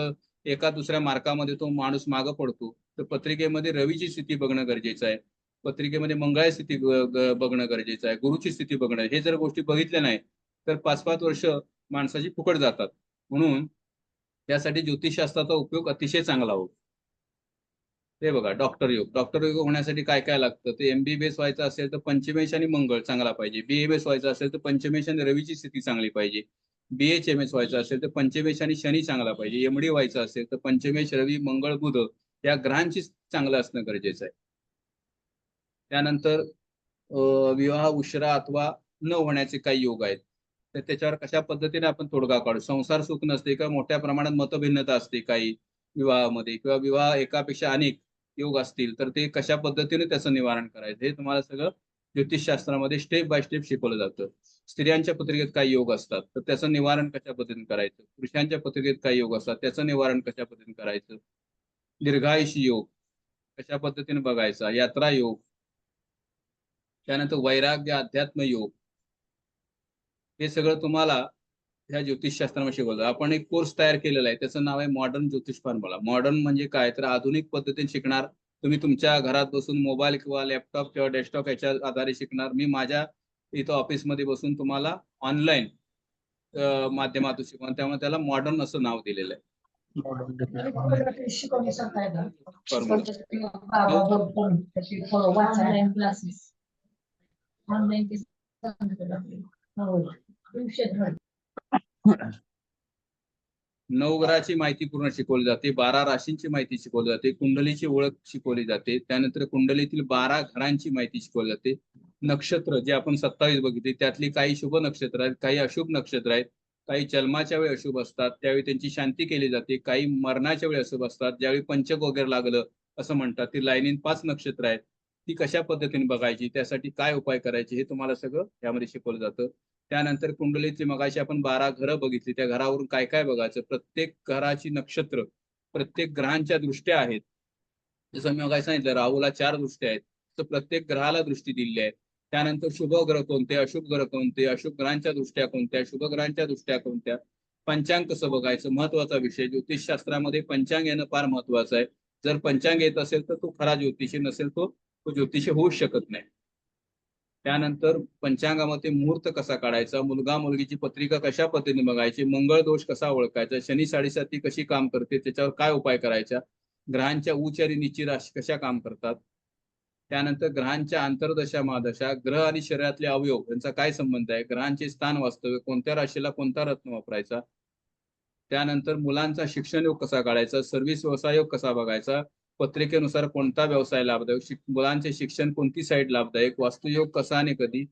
एका दुसऱ्या मार्कामध्ये तो माणूस मागं पडतो. तर पत्रिकेमध्ये रवीची स्थिती बघणं गरजेचं आहे, पत्रिकेमध्ये मंगळाची स्थिती बघणं गरजेचं आहे, गुरुची स्थिती बघणं. हे जर गोष्टी बघितल्या नाही तर 5-5 वर्ष माणसाची फुकट जातात. म्हणून त्यासाठी ज्योतिषशास्त्राचा उपयोग अतिशय चांगला होतो. ते बघा डॉक्टर योग होण्यासाठी काय काय लागतं, ते एमबीबीएस व्हायचं असेल तर पंचमेश आणि मंगळ चांगला पाहिजे. बीएमएस व्हायचं असेल तर पंचमेश आणि रवीची स्थिती चांगली पाहिजे. बीएचएमएस व्हायचं असेल तर पंचमेश आणि शनी चांगला पाहिजे. एमडी व्हायचं असेल तर पंचमेश, रवी, मंगळ, बुध या ग्रहांची चांगलं असणं गरजेचं आहे. त्यानंतर विवाह उशिरा अथवा न होण्याचे काही योग आहेत, तर त्याच्यावर कशा पद्धतीने आपण तोडगा काढू. संसार सुख नसते किंवा मोठ्या प्रमाणात मतभिन्नता असते काही विवाहामध्ये, किंवा विवाह एकापेक्षा अनेक योग असतील तर ते कशा पद्धतीने त्याचं निवारण करायचं हे तुम्हाला सगळं ज्योतिषशास्त्रामध्ये स्टेप बाय स्टेप शिकवलं जातं. स्त्रियांच्या पत्रिकेत काही योग असतात तर त्याचं निवारण कशा पद्धतीने करायचं. पुरुषांच्या पत्रिकेत काही योग असतात त्याचं निवारण कशा पद्धतीने करायचं. दीर्घायुषी योग कशा पद्धतीने बघायचा. यात्रा योग, त्यानंतर वैराग्य अध्यात्म योग हे सगळं तुम्हाला ह्या ज्योतिषशास्त्रामध्ये शिकवलं. आपण एक कोर्स तयार केलेला आहे, त्याचं नाव आहे मॉडर्न ज्योतिष फॉर्म्युला. मॉडर्न म्हणजे काय, तर आधुनिक पद्धतीने शिकणार. तुम्ही तुमच्या घरात बसून मोबाईल किंवा लॅपटॉप किंवा डेस्कटॉप याच्या आधारे शिकणार. मी माझ्या इथं ऑफिसमध्ये बसून तुम्हाला ऑनलाईन माध्यमातून शिकवणार. त्यामुळे त्याला मॉडर्न असं नाव दिलेलं आहे. नवग्रहाची माहिती पूर्ण शिकवली जाते. 12 राशींची माहिती शिकवली जाते. कुंडलीची ओळख शिकवली जाते. त्यानंतर कुंडलीतील 12 घरांची माहिती शिकवली जाते. नक्षत्र जे आपण 27 बघितले त्यातली काही शुभ नक्षत्र आहेत, काही अशुभ नक्षत्र आहेत. काही जन्माच्या वेळी अशुभ असतात त्यावेळी त्यांची शांती केली जाते. काही मरणाच्या वेळी अशुभ असतात, ज्यावेळी पंचक वगैरे लागलं असं म्हणतात. ती लाईनीन 5 नक्षत्र आहेत, ती कशा पद्धतीने बघायची, त्यासाठी काय उपाय करायचे हे तुम्हाला सगळं यामध्ये शिकवलं जातं. त्यानंतर कुंडलीची मगाशी आपण 12 घरं बघितली, त्या घरावरून काय काय बघायचं. प्रत्येक घराची नक्षत्र प्रत्येक ग्रहांच्या दृष्ट्या आहेत. जसं मी मगाशी सांगितलं राहूला 4 दृष्ट्या आहेत, तर प्रत्येक ग्रहाला दृष्टी दिलेली आहे. त्यानंतर शुभ ग्रह कोणते, अशुभ ग्रह कोणते, अशुभ ग्रहांच्या दृष्ट्या कोणत्या, शुभ ग्रहांच्या दृष्ट्या कोणत्या. पंचांग कसं बघायचं, महत्वाचा विषय. ज्योतिषशास्त्रामध्ये पंचांग येणं फार महत्वाचं आहे. जर पंचांग येत असेल तर तो खरा ज्योतिषी, नसेल तो ज्योतिषी होऊ शकत नाही. त्यानंतर पंचांगामध्ये मुहूर्त कसा काढायचा, मुलगा मुलगीची पत्रिका कशा पद्धतीने बघायची, मंगळ दोष कसा ओळखायचा, शनी साडेसाती कशी काम करते, त्याच्यावर काय उपाय करायचा, ग्रहांच्या उच्च आणि नीच राशी कशा काम करतात, त्यानंतर ग्रहांच्या आंतरदशा महादशा, ग्रह आणि शरीरातले अवयव यांचा काय संबंध आहे, ग्रहांचे स्थान वास्तव्य, कोणत्या राशीला कोणता रत्न वापरायचा, त्यानंतर मुलांचा शिक्षण योग कसा काढायचा, सर्व्हिस व्यवसाय योग कसा बघायचा, पत्रिकेनुसार कोणता व्यवसाय लाभदायक, मुलांचे शिक्षण कोणती साईड लाभदायक, वास्तुयोग कसा आणि कधी,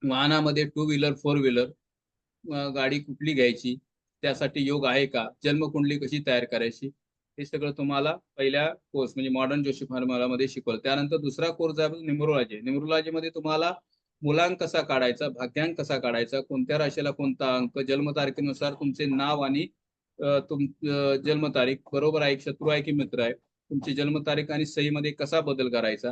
वाहनामध्ये 2 व्हीलर 4 व्हीलर गाडी कुठली घ्यायची, त्यासाठी योग आहे का, जन्मकुंडली कशी तयार करायची, हे सगळं तुम्हाला पहिल्या कोर्स म्हणजे मॉडर्न जोशी फॉर्म्युलामध्ये शिकवलं. त्यानंतर दुसरा कोर्स आहे न्यूमरोलॉजी. न्यूमरोलॉजीमध्ये तुम्हाला मुलांक कसा काढायचा, भाग्यांक कसा काढायचा, कोणत्या राशीला कोणता अंक, जन्मतारखेनुसार तुमचे नाव आणि जन्मतारीख बरोबर आहे, शत्रू आहे की मित्र आहे, तुमची जन्मतारीख आणि सहीमध्ये कसा बदल करायचा,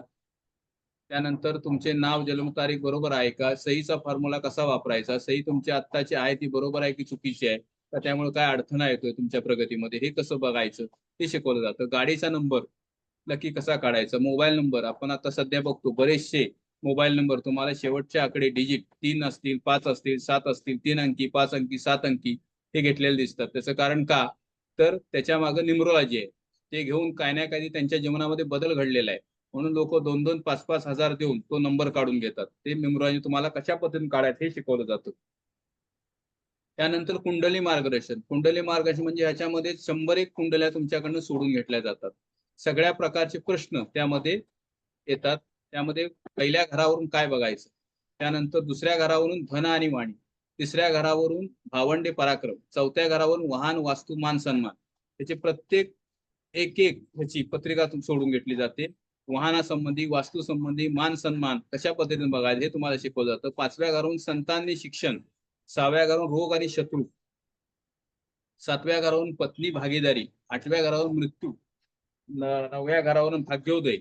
त्यानंतर तुमचे नाव जन्मतारीख बरोबर आहे का, सहीचा फॉर्म्युला कसा वापरायचा, सही तुमची आत्ताची आहे ती बरोबर आहे की चुकीची आहे, तर त्यामुळे काय अडथळा येतोय तुमच्या प्रगतीमध्ये, हे कसं बघायचं ते शिकवलं जातं. गाडीचा नंबर नक्की कसा काढायचा, मोबाईल नंबर आपण आता सध्या बघतो बरेचसे मोबाईल नंबर तुम्हाला शेवटचे आकडे डिजिट 3 असतील, 5 असतील, 7 असतील, 3 अंकी, 5 अंकी, 7 अंकी हे घेतलेले दिसतात. त्याचं कारण का, तर त्याच्या मागे न्यूमरोलॉजी आहे. ते घेऊन काय ना काही त्यांच्या जीवनामध्ये बदल घडलेला आहे, म्हणून लोक 2-2, 5-5 हजार देऊन तो नंबर काढून घेतात. ते न्यूमरोलॉजी तुम्हाला कशा पद्धतीने काढायचं हे शिकवलं जातं. त्यानंतर कुंडली मार्गदर्शन. कुंडली मार्गदर्शन म्हणजे ह्याच्यामध्ये 100 कुंडल्या तुमच्याकडनं सोडून घेतल्या जातात. सगळ्या प्रकारचे प्रश्न त्यामध्ये येतात. त्यामध्ये पहिल्या घरावरून काय बघायचं, त्यानंतर दुसऱ्या घरावरून धन आणि वाणी, तिसऱ्या घरावरून भावंडे पराक्रम, चौथ्या घरावरून वाहन वास्तू मान सन्मान, त्याचे प्रत्येक एक ह्याची पत्रिका सोडून घेतली जाते. वाहनासंबंधी, वास्तू संबंधी, मान सन्मान कशा पद्धतीने बघायचं हे तुम्हाला शिकवलं जातं. 5व्या घरावरून संतांनी शिक्षण, 6व्या घरावरून रोग आणि शत्रू, 7व्या घरावरून पत्नी भागीदारी, 8व्या घरावरून मृत्यू, 9व्या घरावरून भाग्योदय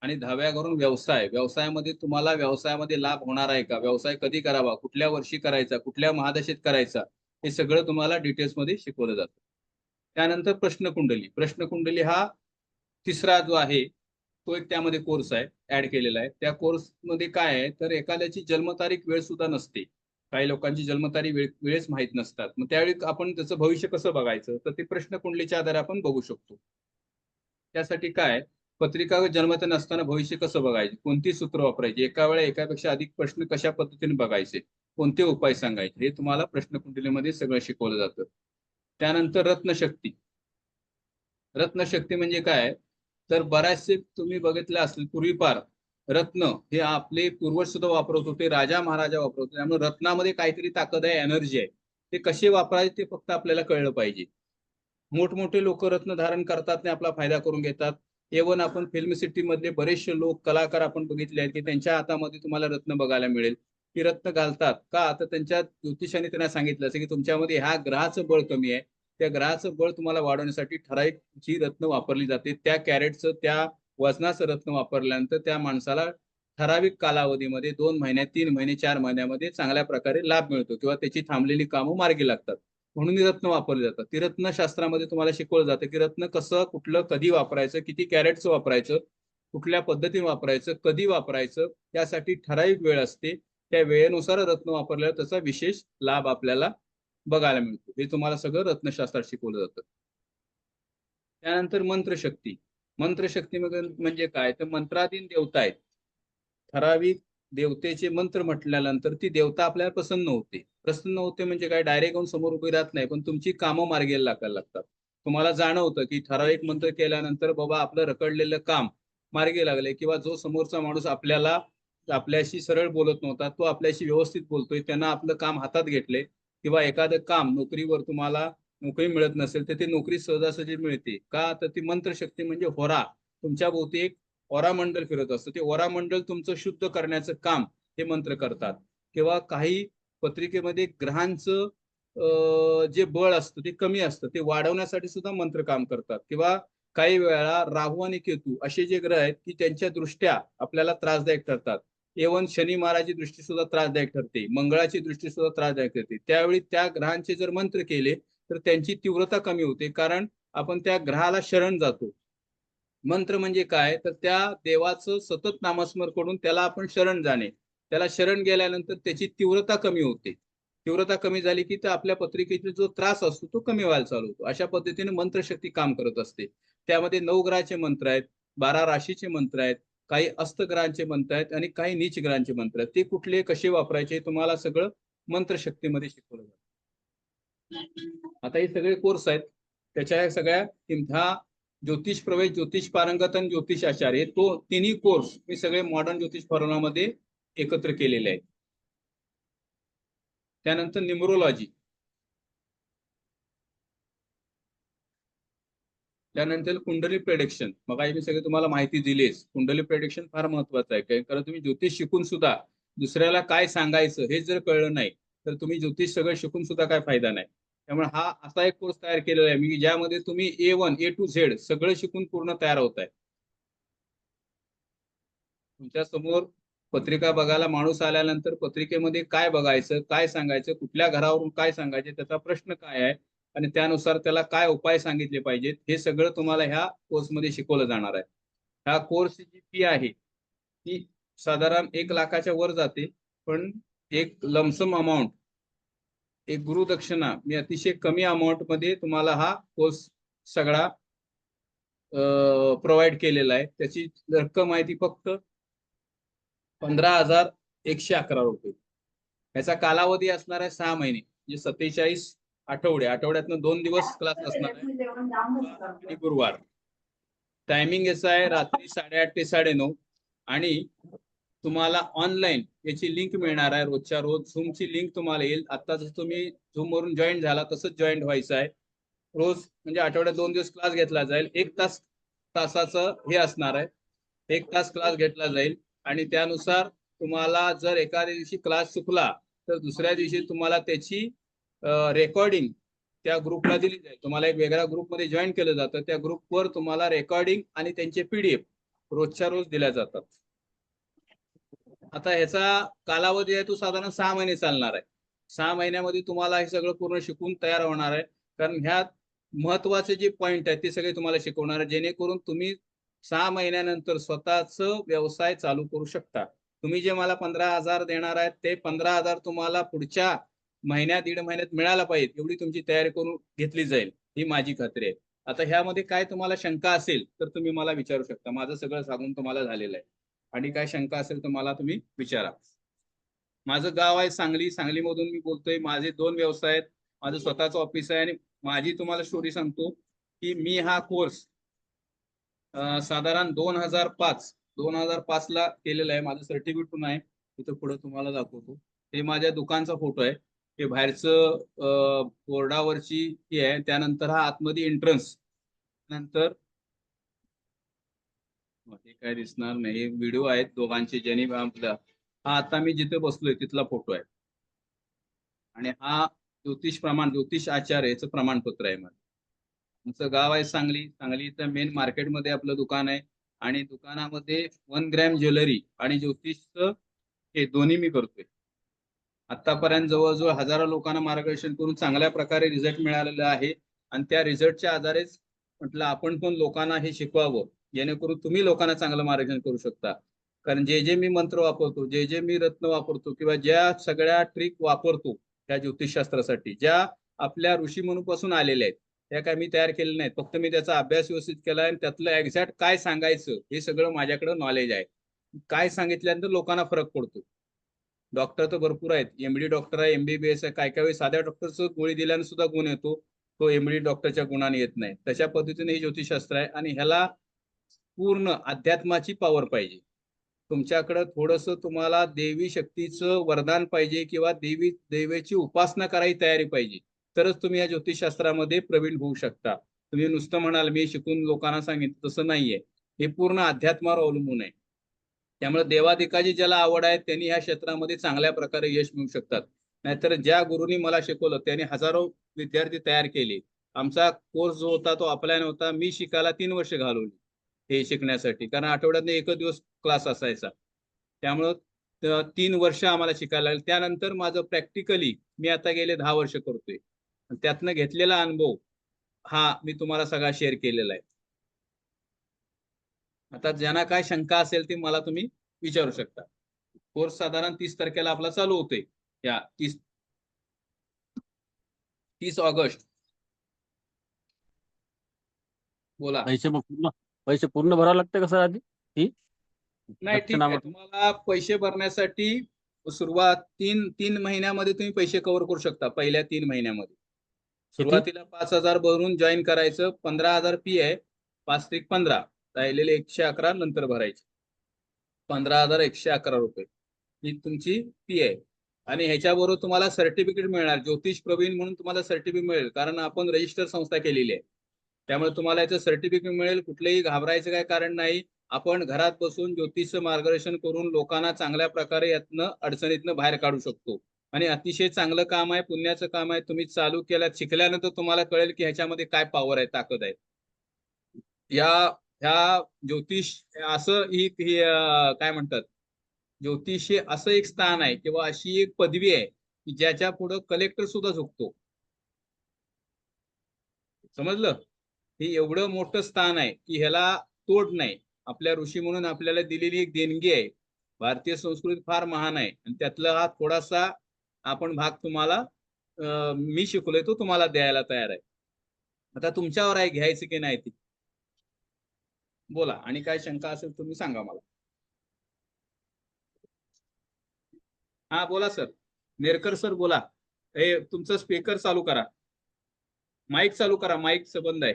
आणि 10व्या घरावरून व्यवसाय. व्यवसायामध्ये तुम्हाला व्यवसायामध्ये लाभ होणार आहे का, व्यवसाय कधी करावा, कुठल्या वर्षी करायचा, कुठल्या महादशेत करायचा, हे सगळं तुम्हाला डिटेल्समध्ये शिकवलं जातं. त्यानंतर प्रश्नकुंडली. प्रश्नकुंडली हा तिसरा जो आहे तो एक त्यामध्ये कोर्स आहे, ऍड केलेला आहे. त्या कोर्समध्ये काय आहे, तर एखाद्याची जन्मतारीख वेळ सुद्धा नसते, काही लोकांची जन्मतारीख वेळेच माहीत नसतात. मग त्यावेळी आपण त्याचं भविष्य कसं बघायचं, तर ते प्रश्नकुंडलीच्या आधारे आपण बघू शकतो. त्यासाठी काय, पत्रिका जन्मत नसताना भविष्य कसं बघायचे, कोणती सूत्र वापरायची, एका वेळा एकापेक्षा अधिक प्रश्न कशा पद्धतीने बघायचे, कोणते उपाय सांगायचे, हे तुम्हाला प्रश्नकुंडलीमध्ये सगळं शिकवलं जातं. त्यानंतर रत्नशक्ती. रत्नशक्ती म्हणजे काय, तर बऱ्याचसे तुम्ही बघितले असतील पूर्वीपार रत्न हे आपले पूर्वज सुद्धा वापरत होते, राजा महाराजा वापरत होते. त्यामुळे रत्नामध्ये काहीतरी ताकद आहे, एनर्जी आहे. ते कसे वापरायचे ते फक्त आपल्याला कळलं पाहिजे. मोठमोठे लोक रत्न धारण करतात आणि आपला फायदा करून घेतात. इव्हन आपण फिल्म सिटी मधले बरेचसे लोक कलाकार आपण बघितले आहेत की त्यांच्या हातामध्ये तुम्हाला रत्न बघायला मिळेल. की रत्न घालतात का, तर त्यांच्या ज्योतिषाने त्यांना सांगितलं असं की तुमच्यामध्ये ह्या ग्रहाचं बळ कमी आहे, त्या ग्रहाचं बळ तुम्हाला वाढवण्यासाठी ठराविक जी रत्न वापरली जाते त्या कॅरेटचं, त्या वजनाचं रत्न वापरल्यानंतर त्या माणसाला ठराविक कालावधीमध्ये 2 महिन्यात, 3 महिने, 4 महिन्यामध्ये चांगल्या प्रकारे लाभ मिळतो किंवा त्याची थांबलेली कामं मार्गी लागतात. म्हणून रत्न वापरले जातात. ती रत्नशास्त्रामध्ये तुम्हाला शिकवलं जातं की रत्न कसं, कुठलं, कधी वापरायचं, किती कॅरेटचं वापरायचं, कुठल्या पद्धतीने वापरायचं, कधी वापरायचं, त्यासाठी ठराविक वेळ असते. त्या वेळेनुसार रत्न आपल्याला त्याचा विशेष लाभ आपल्याला बघायला मिळतो. हे तुम्हाला सगळं रत्नशास्त्रात शिकवलं जातं. त्यानंतर मंत्रशक्ती. मंत्रशक्ती म्हणजे काय, तर मंत्राधीन देवता आहेत. ठराविक देवतेचे मंत्र म्हटल्यानंतर ती देवता आपल्याला प्रसन्न होते. प्रसन्न होते म्हणजे काय, डायरेक्ट येऊन समोर उभी राहत नाही, पण तुमची कामं मार्गी लागायला लागतात. तुम्हाला जाणवतं की ठराविक मंत्र केल्यानंतर बाबा आपलं रखडलेलं काम मार्गी लागले, किंवा जो समोरचा माणूस आपल्याशी सरळ बोलत नव्हता तो आपल्याशी व्यवस्थित बोलतोय, त्यांना आपलं काम हातात घेतले, किंवा एखादं काम नोकरीवर तुम्हाला नोकरी मिळत नसेल तर ती नोकरी सहजासहजी मिळते का, तर ती मंत्रशक्ती म्हणजे होरा, तुमच्या भोवती एक ओरा मंडल फिरत असतं. ते ओरा मंडल तुमचं शुद्ध करण्याचं काम हे मंत्र करतात. किंवा काही पत्रिकेमध्ये ग्रहांचं जे बळ असतं ते कमी असतं, ते वाढवण्यासाठी सुद्धा मंत्र काम करतात. किंवा काही वेळा राहू आणि केतू असे जे ग्रह आहेत की त्यांच्या दृष्ट्या आपल्याला त्रासदायक ठरतात. इव्हन शनी महाराजची दृष्टी सुद्धा त्रासदायक ठरते, मंगळाची दृष्टी सुद्धा त्रासदायक ठरते. त्यावेळी त्या ग्रहांचे जर मंत्र केले तर त्यांची तीव्रता कमी होते, कारण आपण त्या ग्रहाला शरण जातो. मंत्र म्हणजे काय, तर त्या देवाचं सतत नामस्मरण करून त्याला आपण शरण जाणे, त्याला शरण गेल्यानंतर त्याची तीव्रता कमी होते. तीव्रता कमी झाली की तर आपल्या पत्रिकेचा जो त्रास असतो तो कमी व्हायला चालू होतो. अशा पद्धतीने मंत्रशक्ती काम करत असते. त्यामध्ये 9 ग्रहाचे मंत्र आहेत, 12 राशीचे मंत्र आहेत, काही अस्तग्रहांचे मंत्र आहेत आणि काही नीच ग्रहांचे मंत्र आहेत. ते कुठले कसे वापरायचे तुम्हाला सगळं मंत्रशक्तीमध्ये शिकवलं जातं. आता हे सगळे कोर्स आहेत. त्याच्या सगळ्या ह्या ज्योतिष प्रवेश, ज्योतिष पारंगत आणि ज्योतिष आचार्य हे तो तिन्ही कोर्स मी सगळे मॉडर्न ज्योतिष फॉर्म्युलामध्ये एकत्र केलेले आहेत. त्यानंतर न्यूमरोलॉजी, त्यानंतर कुंडली प्रेडिक्शन. मग मी सगळे तुम्हाला माहिती दिलीच. कुंडली प्रेडिक्शन फार महत्वाचं आहे, कारण तुम्ही ज्योतिष शिकून सुद्धा दुसऱ्याला काय सांगायचं हे जर कळलं नाही तर तुम्ही ज्योतिष सगळं शिकून सुद्धा काय फायदा नाही. त्यामुळे हा असा एक कोर्स तयार केलेला आहे मी, ज्यामध्ये तुम्ही A1 A to Z सगळं शिकून पूर्ण तयार होत आहे. तुमच्या समोर पत्रिका बघायला माणूस आल्यानंतर पत्रिकेमध्ये काय बघायचं, काय सांगायचं, कुठल्या घरावरून काय सांगायचे, त्याचा प्रश्न काय आहे आणि त्यानुसार त्याला काय उपाय सांगितले पाहिजेत, हे सगळं तुम्हाला ह्या कोर्समध्ये शिकवलं जाणार आहे. ह्या कोर्सची जी फी आहे ती साधारण 1 लाखाच्या वर जाते, पण एक लमसम अमाऊंट, एक गुरुदक्षिणा मी अतिशय कमी अमाऊंट मध्ये तुम्हाला हा कोर्स सगळा प्रोव्हाइड केलेला आहे. त्याची रक्कम आहे ती फक्त 15,111 रुपये. याचा कालावधी असणार आहे 6 महिने, म्हणजे 47 आठवडे. आठवड्यातनं 2 दिवस क्लास असणार आहे आणि गुरुवार. टायमिंग याचा आहे रात्री 8:30 ते 9:30 आणि तुम्हाला ऑनलाईन याची लिंक मिळणार आहे. रोजच्या रोज झूमची लिंक तुम्हाला येईल. आता जसं तुम्ही झूम वरून जॉईन झाला तसंच जॉईन व्हायचं आहे. रोज म्हणजे आठवड्यात 2 दिवस क्लास घेतला जाईल. 1 तासाचं हे असणार आहे. 1 तास क्लास घेतला जाईल आणि त्यानुसार तुम्हाला जर एखाद्या दिवशी क्लास चुकला तर दुसऱ्या दिवशी तुम्हाला त्याची रेकॉर्डिंग त्या ग्रुपला दिली जाईल. तुम्हाला एक वेगळ्या ग्रुपमध्ये जॉईन केलं जातं. त्या ग्रुपवर तुम्हाला रेकॉर्डिंग आणि त्यांचे PDF रोजच्या रोज दिल्या जातात. आता ह्याचा कालावधी आहे तो साधारण 6 महिने चालणार आहे. 6 महिन्यामध्ये तुम्हाला हे सगळं पूर्ण शिकून तयार होणार आहे. कारण ह्यात महत्वाचे जे पॉइंट आहेत ते सगळे तुम्हाला शिकवणार आहे, जेणेकरून तुम्ही 6 महिन्यानंतर स्वतःच व्यवसाय चालू करू शकता. तुम्ही जे मला 15,000 देणार आहेत ते 15,000 तुम्हाला पुढच्या महिन्यात 1.5 महिन्यात मिळायला पाहिजे एवढी तुमची तयारी करून घेतली जाईल, ही माझी खात्री आहे. आता ह्यामध्ये काय तुम्हाला शंका असेल तर तुम्ही मला विचारू शकता. माझं सगळं सांगून तुम्हाला झालेलं आहे आणि काय शंका असेल तर मला तुम्ही विचारा. माझं गाव आहे सांगली. सांगलीमधून मी बोलतोय. माझे 2 व्यवसाय आहेत. माझं स्वतःचं ऑफिस आहे आणि माझी तुम्हाला स्टोरी सांगतो की मी हा कोर्स साधारण 2005 ला केलेला आहे. माझं सर्टिफिकेट पण आहे, इथं पुढे तुम्हाला दाखवतो. हे माझ्या दुकानचा फोटो आहे. हे बाहेरचं बोर्डावरची ही आहे. त्यानंतर हा आतमध्ये एंट्रन्स. नंतर हे काय दिसणार नाही, व्हिडिओ आहेत दोघांचे. ज्यांनी आपला हा आता मी जिथे बसलोय तिथला फोटो आहे आणि हा ज्योतिष आचार्य याचं प्रमाणपत्र आहे माझं. आमचं गाव आहे सांगली. सांगली इथं मेन मार्केटमध्ये आपलं दुकान आहे आणि दुकानामध्ये 1 ग्रॅम ज्वेलरी आणि ज्योतिषचं हे दोन्ही मी करतोय. आतापर्यंत जवळजवळ हजारो लोकांना मार्गदर्शन करून चांगल्या प्रकारे रिझल्ट मिळालेला आहे आणि त्या रिझल्टच्या आधारेच म्हटलं आपण पण लोकांना हे शिकवावं, जेणेकरून तुम्ही लोकांना चांगलं मार्गदर्शन करू शकता. कारण जे जे मी मंत्र वापरतो, जे जे मी रत्न वापरतो किंवा ज्या सगळ्या ट्रिक वापरतो त्या ज्योतिषशास्त्रासाठी, ज्या आपल्या ऋषीमुनीपासून आलेल्या आहेत, त्या काय मी तयार केलेल्या नाहीत. फक्त मी त्याचा अभ्यास व्यवस्थित केला आणि त्यातलं एक्झॅक्ट काय सांगायचं हे सगळं माझ्याकडे नॉलेज आहे. काय सांगितल्यानंतर लोकांना फरक पडतो. डॉक्टर तर भरपूर आहेत. MD डॉक्टर आहे, MBBS आहे. काय काय वेळी साध्या डॉक्टरचं गोळी दिल्याने सुद्धा गुण येतो, तो MD डॉक्टरच्या गुणाने येत नाही. तशा पद्धतीने हे ज्योतिषशास्त्र आहे आणि ह्याला पूर्ण अध्यात्माची पॉवर पाहिजे. तुमच्याकडे थोडंसं तुम्हाला देवी शक्तीचं वरदान पाहिजे किंवा देवीची उपासना करायची तयारी पाहिजे, तरच तुम्ही या ज्योतिषशास्त्रामध्ये प्रवीण होऊ शकता. तुम्ही नुसतं म्हणाल मी शिकून लोकांना सांगितलं, तसं नाहीये. हे पूर्ण अध्यात्मावर अवलंबून आहे. त्यामुळे देवाधिकाची ज्याला आवड आहे त्यांनी या क्षेत्रामध्ये चांगल्या प्रकारे यश मिळवू शकतात. नाहीतर ज्या गुरुनी मला शिकवलं त्यांनी हजारो विद्यार्थी तयार केले. आमचा कोर्स जो होता तो ऑफलाईन होता. मी शिकायला 3 वर्ष घालवली हे शिकण्यासाठी, कारण आठवड्यातनं 1 दिवस क्लास असायचा. त्यामुळं 3 वर्ष आम्हाला शिकायला लागले. त्यानंतर माझं प्रॅक्टिकली मी आता गेले 10 वर्ष करतोय. त्यातनं घेतलेला अनुभव हा मी तुम्हाला सगळा शेअर केलेला आहे. आता ज्यांना काय शंका असेल ती मला तुम्ही विचारू शकता. कोर्स साधारण 30 तारखेला आपला चालू होतोय. या 30 ऑगस्ट. बोला. पैसे पूर्ण भरावे लागते का सर आधी? नाही, ठीक आहे. तुम्हाला पैसे भरण्यासाठी सुरुवात तीन महिन्यामध्ये तुम्ही पैसे कव्हर करू शकता. पहिल्या 3 महिन्यामध्ये सुरुवातीला 5,000 भरून जॉईन करायचं. 15,000 फी आहे. 5 त्रिक 15, राहिलेले 111 नंतर भरायचे. 15,111 रुपये ही तुमची फी आहे. आणि ह्याच्याबरोबर तुम्हाला सर्टिफिकेट मिळणार. ज्योतिष प्रवीण म्हणून तुम्हाला सर्टिफिकेट मिळेल, कारण आपण रजिस्टर संस्था केलेली आहे. त्यामुळे तुम्हाला याचं सर्टिफिकेट मिळेल. कुठलेही घाबरायचं काय कारण नाही. आपण घरात बसून ज्योतिष मार्गदर्शन करून लोकांना चांगल्या प्रकारे यातनं अडचणीतनं बाहेर काढू शकतो. आणि अतिशय चांगलं काम आहे, पुण्याचं काम आहे. तुम्ही चालू केलं, शिकल्यानंतर तुम्हाला कळेल की ह्याच्यामध्ये काय पॉवर आहे, ताकद आहे. ह्या ज्योतिष असं ही काय म्हणतात, ज्योतिष हे असं एक स्थान आहे किंवा अशी एक पदवी आहे की ज्याच्या पुढे कलेक्टर सुद्धा झुकतो. समजलं? हे एवढं मोठं स्थान आहे की ह्याला तोड नाही. आपल्या ऋषी म्हणून आपल्याला दिलेली एक देणगी आहे. भारतीय संस्कृती फार महान आहे आणि त्यातला हा थोडासा आपण भाग तुम्हाला मी शिकलोय तो तुम्हाला द्यायला तयार आहे. आता तुमच्यावर आहे घ्यायचं की नाही ती. बोला, आणि काय शंका असेल तुम्ही सांगा मला. हा बोला सर. नेरकर सर बोला. हे तुमचं स्पीकर चालू करा, माईक चालू करा. माईक बंद आहे.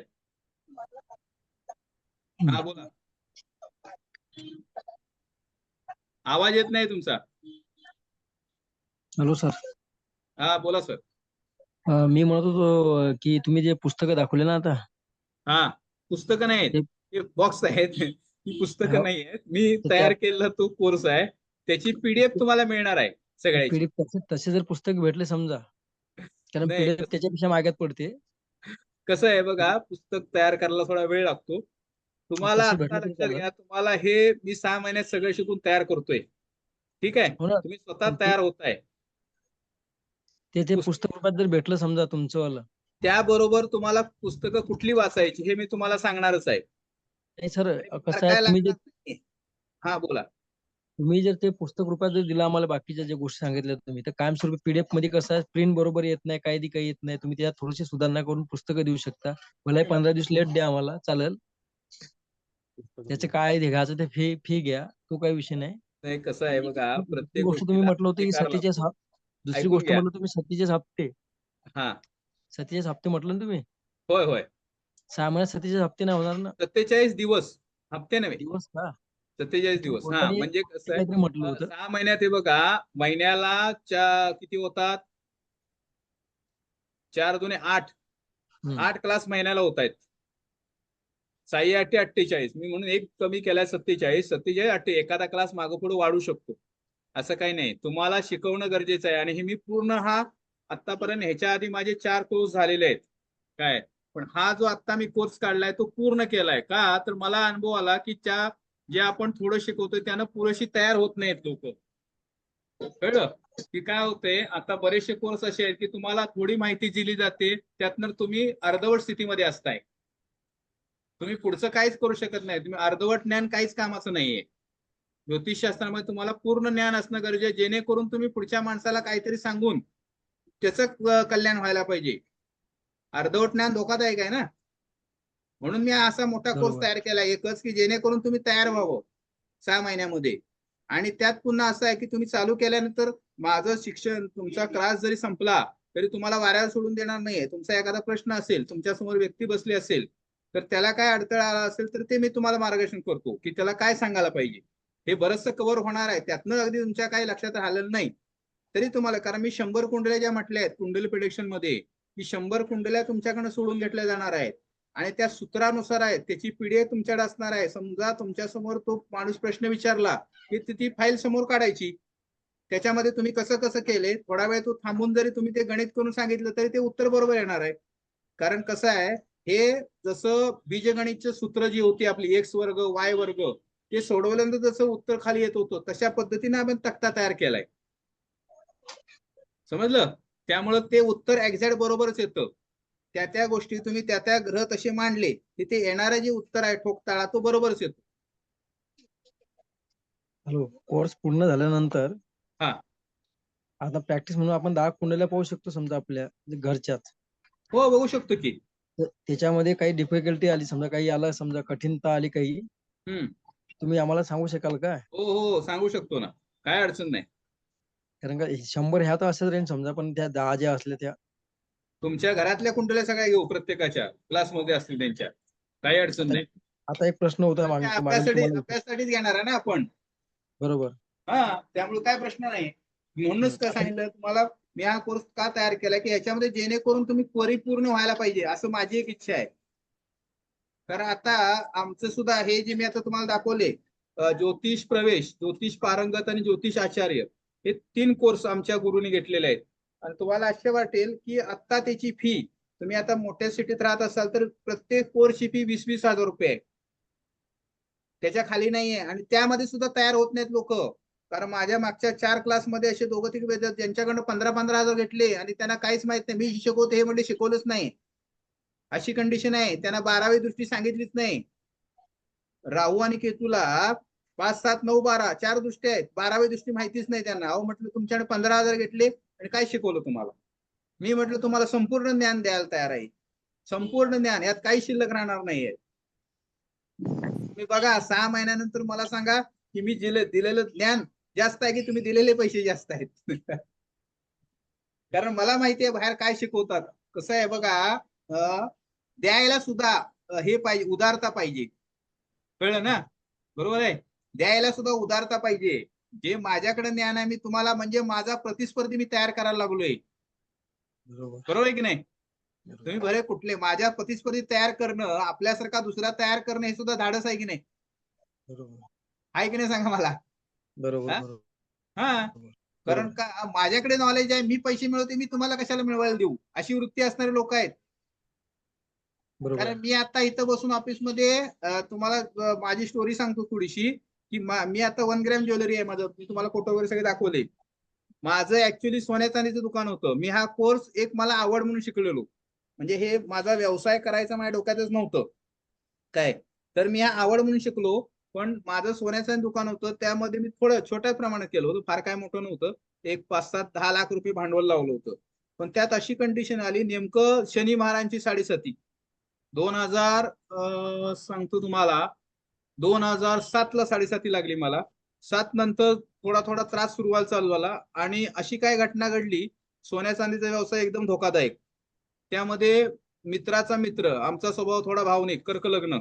हा बोला. आवाज येत नाही तुमचा. Hello sir. हा बोला सर. मी म्हणत होतो की तुम्ही जे पुस्तकं दाखवले ना आता. हा, पुस्तकं नाही आहेत, हे बॉक्स आहेत. ही पुस्तकं नाही आहेत. मी तयार केलेला तो कोर्स आहे. त्याची पीडीएफ तुम्हाला मिळणार आहे सगळ्याची. पीडीएफ तसे जर पुस्तक भेटले समजा, कारण पीडीएफ त्याच्यापेक्षा मागत पडते. कसं आहे बघा, पुस्तक तयार करायला थोडा वेळ लागतो. तुम्हाला आता लक्षात घ्या, तुम्हाला हे मी 6 महिन्यात सगळं शिकून तयार करतोय. ठीक आहे, तुम्ही स्वतः तयार होताय. ते पुस्तक रूपात जर भेटलं समजा तुमचं वाला, त्याबरोबर तुम्हाला पुस्तकं कुठली वाचायची हे मी तुम्हाला सांगणारच आहे. नाही सर, कसं आहे, तुम्ही हा बोला. तुम्ही जर ते पुस्तक रूपात जर दिला आम्हाला, बाकीच्या ज्या गोष्टी सांगितल्या तुम्ही, तर कायमस्वरूपी पीडीएफ मध्ये कसं आहे, प्रिंट बरोबर येत नाही, काही येत नाही. तुम्ही त्यात थोडीशी सुधारणा करून पुस्तकं देऊ शकता. मला 15 दिवस लेट द्या, आम्हाला चालेल. त्याचं काय घ्यायचं ते फी घ्या, तो काही विषय नाही. कसं आहे बघा, प्रत्येक गोष्ट तुम्ही म्हटलं होतं की 47 हप्ते. दुसरी गोष्ट म्हटलं तुम्ही 47 हप्ते. हा, 47 हप्ते म्हटलं ना तुम्ही. होय होय. 6 महिन्यात 47 हप्ते नाही होणार ना. 47 दिवस, हप्ते नव्हे, दिवस का? 47 दिवस. हा, म्हणजे कसं आहे, म्हटलं होतं 6 महिन्यात हे बघा, महिन्याला किती होतात, 4 दुने 8, 8 क्लास महिन्याला होत आहेत. 6 8 48. मी म्हणून एक कमी केलाय, 47. 47 एखादा क्लास मागं पुढे वाढू शकतो, असं काही नाही. तुम्हाला शिकवणं गरजेचं आहे. आणि हे मी पूर्ण आतापर्यंत ह्याच्या आधी माझे 4 कोर्स झालेले आहेत काय, पण हा जो आता मी कोर्स काढलाय तो पूर्ण केलाय का, तर मला अनुभव आला की जे आपण थोडं शिकवतोय त्यानं पुरेशी तयार होत नाहीत लोक. कळलं की काय होतंय, आता बरेचसे कोर्स असे आहेत की तुम्हाला थोडी माहिती दिली जाते, त्यातनं तुम्ही अर्धवट स्थितीमध्ये असताय. तुम्ही पुढचं काहीच करू शकत नाही. तुम्ही अर्धवट ज्ञान काहीच कामाचं नाहीये. ज्योतिषशास्त्रामध्ये तुम्हाला पूर्ण ज्ञान असणं गरजेचं आहे, जेणेकरून तुम्ही पुढच्या माणसाला काहीतरी सांगून त्याचं कल्याण व्हायला पाहिजे. अर्धवट ज्ञान धोकादायक आहे ना. म्हणून मी असा मोठा कोर्स तयार केला एकच, की जेणेकरून तुम्ही तयार व्हावं 6 महिन्यामध्ये. आणि त्यात पुन्हा असं आहे की तुम्ही चालू केल्यानंतर माझं शिक्षण, तुमचा क्लास जरी संपला तरी तुम्हाला वाऱ्यावर सोडून देणार नाहीये. तुमचा एखादा प्रश्न असेल, तुमच्या समोर व्यक्ती बसली असेल, तर त्याला काय अडथळा आला असेल तर ते मी तुम्हाला मार्गदर्शन करतो की त्याला काय सांगायला पाहिजे. हे बरंचसं कव्हर होणार आहे. त्यातनं अगदी तुमच्या काही लक्षात आलेलं नाही तरी तुम्हाला, कारण मी 100 कुंडल्या ज्या म्हटल्या आहेत कुंडली प्रेडिक्शन मध्ये, की 100 कुंडल्या तुमच्याकडनं सोडून घेतल्या जाणार आहेत आणि त्या सूत्रानुसार आहेत. त्याची पीडीएफ तुमच्याकडे असणार आहे. समजा तुमच्या समोर तो माणूस प्रश्न विचारला की ती फाईल समोर काढायची, त्याच्यामध्ये तुम्ही कसं कसं केले, थोडा वेळ तो थांबून जरी तुम्ही ते गणित करून सांगितलं तरी ते उत्तर बरोबर येणार आहे. कारण कसं आहे, हे जसं बीजगणितचं सूत्र जी होती आपली x वर्ग y वर्ग, ते सोडवल्यानंतर जसं उत्तर खाली येत होतं तशा पद्धतीने आपण तक्ता तयार केलाय. समजलं? त्यामुळे ते उत्तर एक्झॅक्ट बरोबरच येतं. त्या गोष्टी तुम्ही त्या ग्रह तसे मांडले, तिथे येणारे जे उत्तर आहे ठोकताळा तो बरोबरच येतो. हॅलो, कोर्स पूर्ण झाल्यानंतर हा. आता प्रॅक्टिस म्हणून आपण 10 कुंडल्या पाहू शकतो समजा आपल्या म्हणजे घरच्याच. हो, बघू शकतो की. तर त्याच्यामध्ये काही डिफिकल्टी आली समजा, काही आलं समजा, कठीणता आली काही, हम्म. तुम्ही आम्हाला सांगू शकाल का? हो हो, सांगू शकतो ना, काय अडचण नाही. कारण का 100 ह्या तर असंच रेंज समजा, पण त्या 10 ज्या असल्या त्या. तुमच्या घरातल्या कुंडल्या सगळ्या घेऊ, प्रत्येकाच्या क्लासमध्ये असतील त्यांच्या, काही अडचण आता नाही. आता एक प्रश्न होता त्या मागे मागे अभ्यासासाठी तुम्हाला अभ्यासासाठीच घेणार आहे ना आपण. बरोबर. हा, त्यामुळे काय प्रश्न नाही. म्हणूनच का आता सांगितलं तुम्हाला, मी हा कोर्स का तयार केला की याच्यामध्ये जेणेकरून तुम्ही परिपूर्ण व्हायला पाहिजे, असं माझी एक इच्छा आहे. कारण आता आमचं सुद्धा हे जे मी आता तुम्हाला दाखवले, ज्योतिष प्रवेश, ज्योतिष पारंगत आणि ज्योतिष आचार्य, हे 3 कोर्स आमच्या गुरुनी घेतलेले आहेत. आणि तुम्हाला आश्चर्य वाटेल की आता त्याची फी, तुम्ही आता मोठ्या सिटीत राहत असाल तर प्रत्येक कोर्सची फी 20-20 हजार रुपये आहे. त्याच्या खाली नाहीये. आणि त्यामध्ये सुद्धा तयार होत नाहीत लोक. कारण माझ्या मागच्या 4 क्लासमध्ये असे 2-3 विद्यार्थी ज्यांच्याकडनं 15-15 हजार घेतले आणि त्यांना काहीच माहित नाही. मी शिकवतो हे म्हणजे शिकवलंच नाही, अशी कंडिशन आहे. त्यांना 12वी दृष्टी सांगितलीच नाही. राहू आणि केतूला 5, 7, 9, 12 4 दृष्टी आहेत, 12वी दृष्टी माहितीच नाही त्यांना. अहो म्हटलं तुमच्याकडे 15,000 घेतले आणि काय शिकवलं तुम्हाला? मी म्हटलं तुम्हाला संपूर्ण ज्ञान द्यायला तयार आहे, संपूर्ण ज्ञान, यात काही शिल्लक राहणार नाहीये. तुम्ही बघा 6 महिन्यानंतर मला सांगा की मी दिलेलं ज्ञान जास्त आहे की तुम्ही दिलेले पैसे जास्त आहेत. कारण मला माहिती आहे बाहेर काय शिकवतात. कसं आहे बघा, द्यायला सुद्धा हे पाहिजे, उदारता पाहिजे. कळलं ना? बरोबर आहे, द्यायला सुद्धा उदारता पाहिजे. जे माझ्याकडे ज्ञान आहे मी तुम्हाला, म्हणजे माझा प्रतिस्पर्धी मी तयार करायला लागलोय. बरोबर आहे की नाही? तुम्ही बरे कुठले माझ्या प्रतिस्पर्धी तयार करणं, आपल्यासारखा दुसरा तयार करणं, हे सुद्धा धाडस आहे की नाही? आहे की नाही सांगा मला? बरोबर. हा, कारण का माझ्याकडे नॉलेज आहे, मी पैसे मिळवते, मी तुम्हाला कशाला मिळवायला देऊ, अशी वृत्ती असणारे लोक आहेत. कारण मी आता इथं बसून ऑफिसमध्ये तुम्हाला माझी स्टोरी सांगतो थोडीशी, की मी आता 1 ग्रॅम ज्वेलरी आहे माझं, मी तुम्हाला फोटो वगैरे सगळे दाखवले. माझं ऍक्च्युली सोन्या चांदीचं दुकान होतं. मी हा कोर्स एक मला आवड म्हणून शिकलेलो, म्हणजे हे माझा व्यवसाय करायचा माझ्या डोक्यातच नव्हतं काय. तर मी हा आवड म्हणून शिकलो. पण माझं सोन्याचं दुकान होतं, त्यामध्ये मी थोडं छोट्या प्रमाणात केलं होतं, फार काय मोठं नव्हतं. एक 5-7-10 लाख रुपये भांडवल लावलं होतं. पण त्यात अशी कंडिशन आली, नेमकं शनी महाराजांची 7.5 2000 सांगतो तुम्हाला, 2007 ला 7.5 लागली मला. 7 नंतर थोडा थोडा त्रास सुरू व्हायला चालू झाला. आणि अशी काय घटना घडली, सोन्या चांदीचा व्यवसाय एकदम धोकादायक. त्यामध्ये मित्राचा मित्र, आमचा स्वभाव थोडा भावनिक, कर्क लग्न,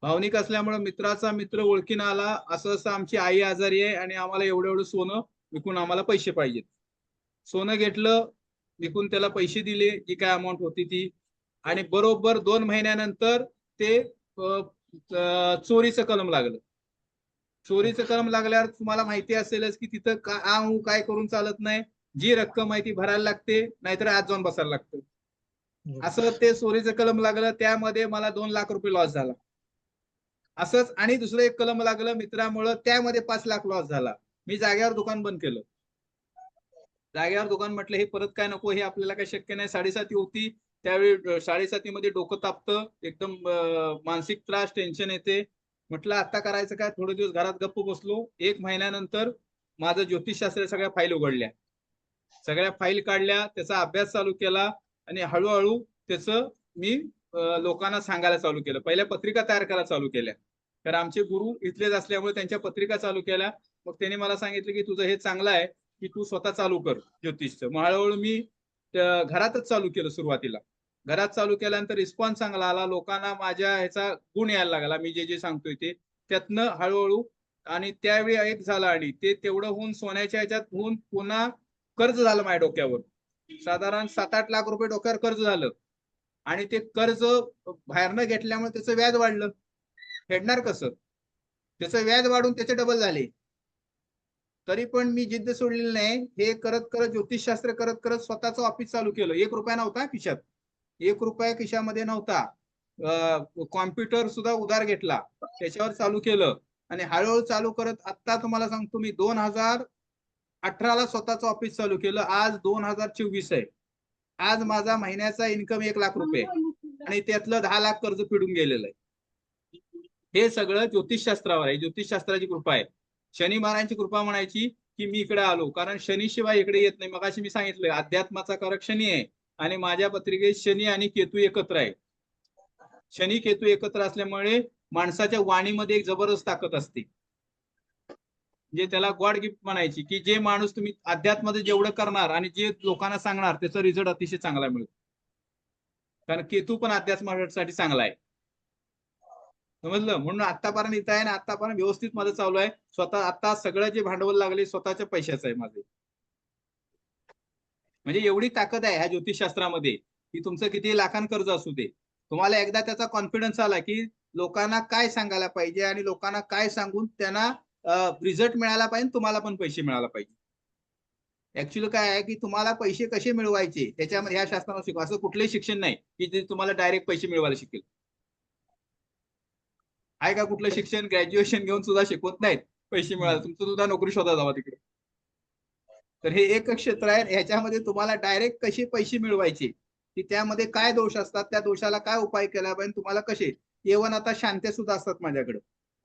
भावनिक असल्यामुळे मित्राचा मित्र ओळखीनं आला, असं असं आमची आई आजारी आहे आणि आम्हाला एवढं एवढं सोनं विकून आम्हाला पैसे पाहिजेत. सोनं घेतलं, विकून त्याला पैसे दिले, जी काय अमाऊंट होती ती. आणि बरोबर 2 महिन्यानंतर ते चोरीचं कलम लागलं. चोरीचं कलम लागल्यावर तुम्हाला माहिती असेलच की तिथं काय करून चालत नाही, जी रक्कम आहे ती भरायला लागते, नाहीतर आज जाऊन बसायला लागतं. असं ते चोरीचं कलम लागलं, त्यामध्ये मला 2 लाख रुपये लॉस झाला. असंच आणि दुसरं एक कलम लागलं मित्रामुळं, त्यामध्ये 5 लाख लॉस झाला. मी जागेवर दुकान बंद केलं. जागेवर दुकान म्हटलं हे परत काय नको, हे आपल्याला काही शक्य नाही. 7.5 होती त्यावेळी, 7.5 मध्ये डोकं तापतं, एकदम मानसिक त्रास, टेन्शन येते. म्हटलं आता करायचं काय, थोडे दिवस घरात गप्प बसलो. 1 महिन्यानंतर माझं ज्योतिषशास्त्र सगळ्या फाईल उघडल्या, सगळ्या फाईल काढल्या, त्याचा अभ्यास चालू केला आणि हळूहळू त्याचं मी लोकांना सांगायला चालू केलं. पहिल्या पत्रिका तयार करायला चालू केल्या, कारण आमचे गुरु इथलेच असल्यामुळे त्यांच्या पत्रिका चालू केल्या. मग त्यांनी मला सांगितलं की तुझं हे चांगलं आहे की तू स्वतः चालू कर ज्योतिषचं. मग हळूहळू मी घरातच चालू केलं. सुरुवातीला घरात चालू केल्यानंतर रिस्पॉन्स चांगला आला, लोकांना माझ्या ह्याचा गुण यायला लागला, मी जे जे सांगतोय ते. त्यातनं हळूहळू, आणि त्यावेळी एक झालं, आणि ते तेवढं होऊन सोन्याच्या ह्याच्यात होऊन पुन्हा कर्ज झालं माझ्या डोक्यावर. साधारण 7-8 लाख रुपये डोक्यावर कर्ज झालं. आणि ते कर्ज बाहेरनं घेतल्यामुळे त्याचं व्याज वाढलं. फेडणार कसं? त्याचं व्याज वाढून त्याचे डबल झाले. तरी पण मी जिद्द सोडलेली नाही. हे करत करत, ज्योतिषशास्त्र करत करत स्वतःचं ऑफिस चालू केलं. 1 रुपया नव्हता खिशात, 1 रुपया खिशामध्ये नव्हता. कॉम्प्युटर सुद्धा उधार घेतला, त्याच्यावर चालू केलं. आणि हळूहळू चालू करत आता तुम्हाला सांगतो, मी 2018 स्वतःचं ऑफिस चालू केलं. आज 2024 आहे. आज माझा महिन्याचा इन्कम 1 लाख रुपये, आणि त्यातलं 10 लाख कर्ज फेडून गेलेलं आहे. हे सगळं ज्योतिषशास्त्रावर आहे, ज्योतिषशास्त्राची कृपा आहे. शनी महाराजांची कृपा म्हणायची की मी इकडे आलो, कारण शनीशिवाय इकडे येत नाही. मगाशी मी सांगितलंय अध्यात्माचा कारक शनी आहे आणि माझ्या पत्रिकेत शनी आणि केतू एकत्र आहे. शनी केतू एकत्र असल्यामुळे माणसाच्या वाणीमध्ये एक जबरदस्त ताकद असते, जे त्याला गॉड गिफ्ट म्हणायची, की जे माणूस तुम्ही अध्यात्मामध्ये जेवढं करणार आणि जे लोकांना सांगणार त्याचा रिझल्ट अतिशय चांगला मिळतो. कारण केतू पण अध्यात्मासाठी चांगला आहे. समजलं? म्हणून आतापर्यंत इथं आहे ना, आतापर्यंत व्यवस्थित माझं चालू आहे. स्वतः आता सगळं जे भांडवल लागले स्वतःच्या पैशाचं आहे माझे. म्हणजे एवढी ताकद आहे ह्या ज्योतिषशास्त्रामध्ये की तुमचं किती लाखांत कर्ज असू दे, तुम्हाला एकदा त्याचा कॉन्फिडन्स आला की लोकांना काय सांगायला पाहिजे आणि लोकांना काय सांगून त्यांना रिझल्ट मिळाला पाहिजे, तुम्हाला पण पैसे मिळायला पाहिजे. ऍक्च्युअली काय आहे की तुम्हाला पैसे कसे मिळवायचे त्याच्यामध्ये ह्या शास्त्राला शिकवा. असं कुठलंही शिक्षण नाही की जे तुम्हाला डायरेक्ट पैसे मिळवायला शिकेल. आहे का कुठलं शिक्षण? ग्रॅज्युएशन घेऊन सुद्धा शिकवत नाहीत पैसे मिळाले. तुमचं सुद्धा नोकरी शोधा जावा तिकडे. तर हे एक क्षेत्र आहे, ह्याच्यामध्ये तुम्हाला डायरेक्ट कसे पैसे मिळवायचे, की त्यामध्ये काय दोष असतात, त्या दोषाला काय उपाय केला पाहिजे, तुम्हाला कसे. इव्हन आता शांत्या सुद्धा असतात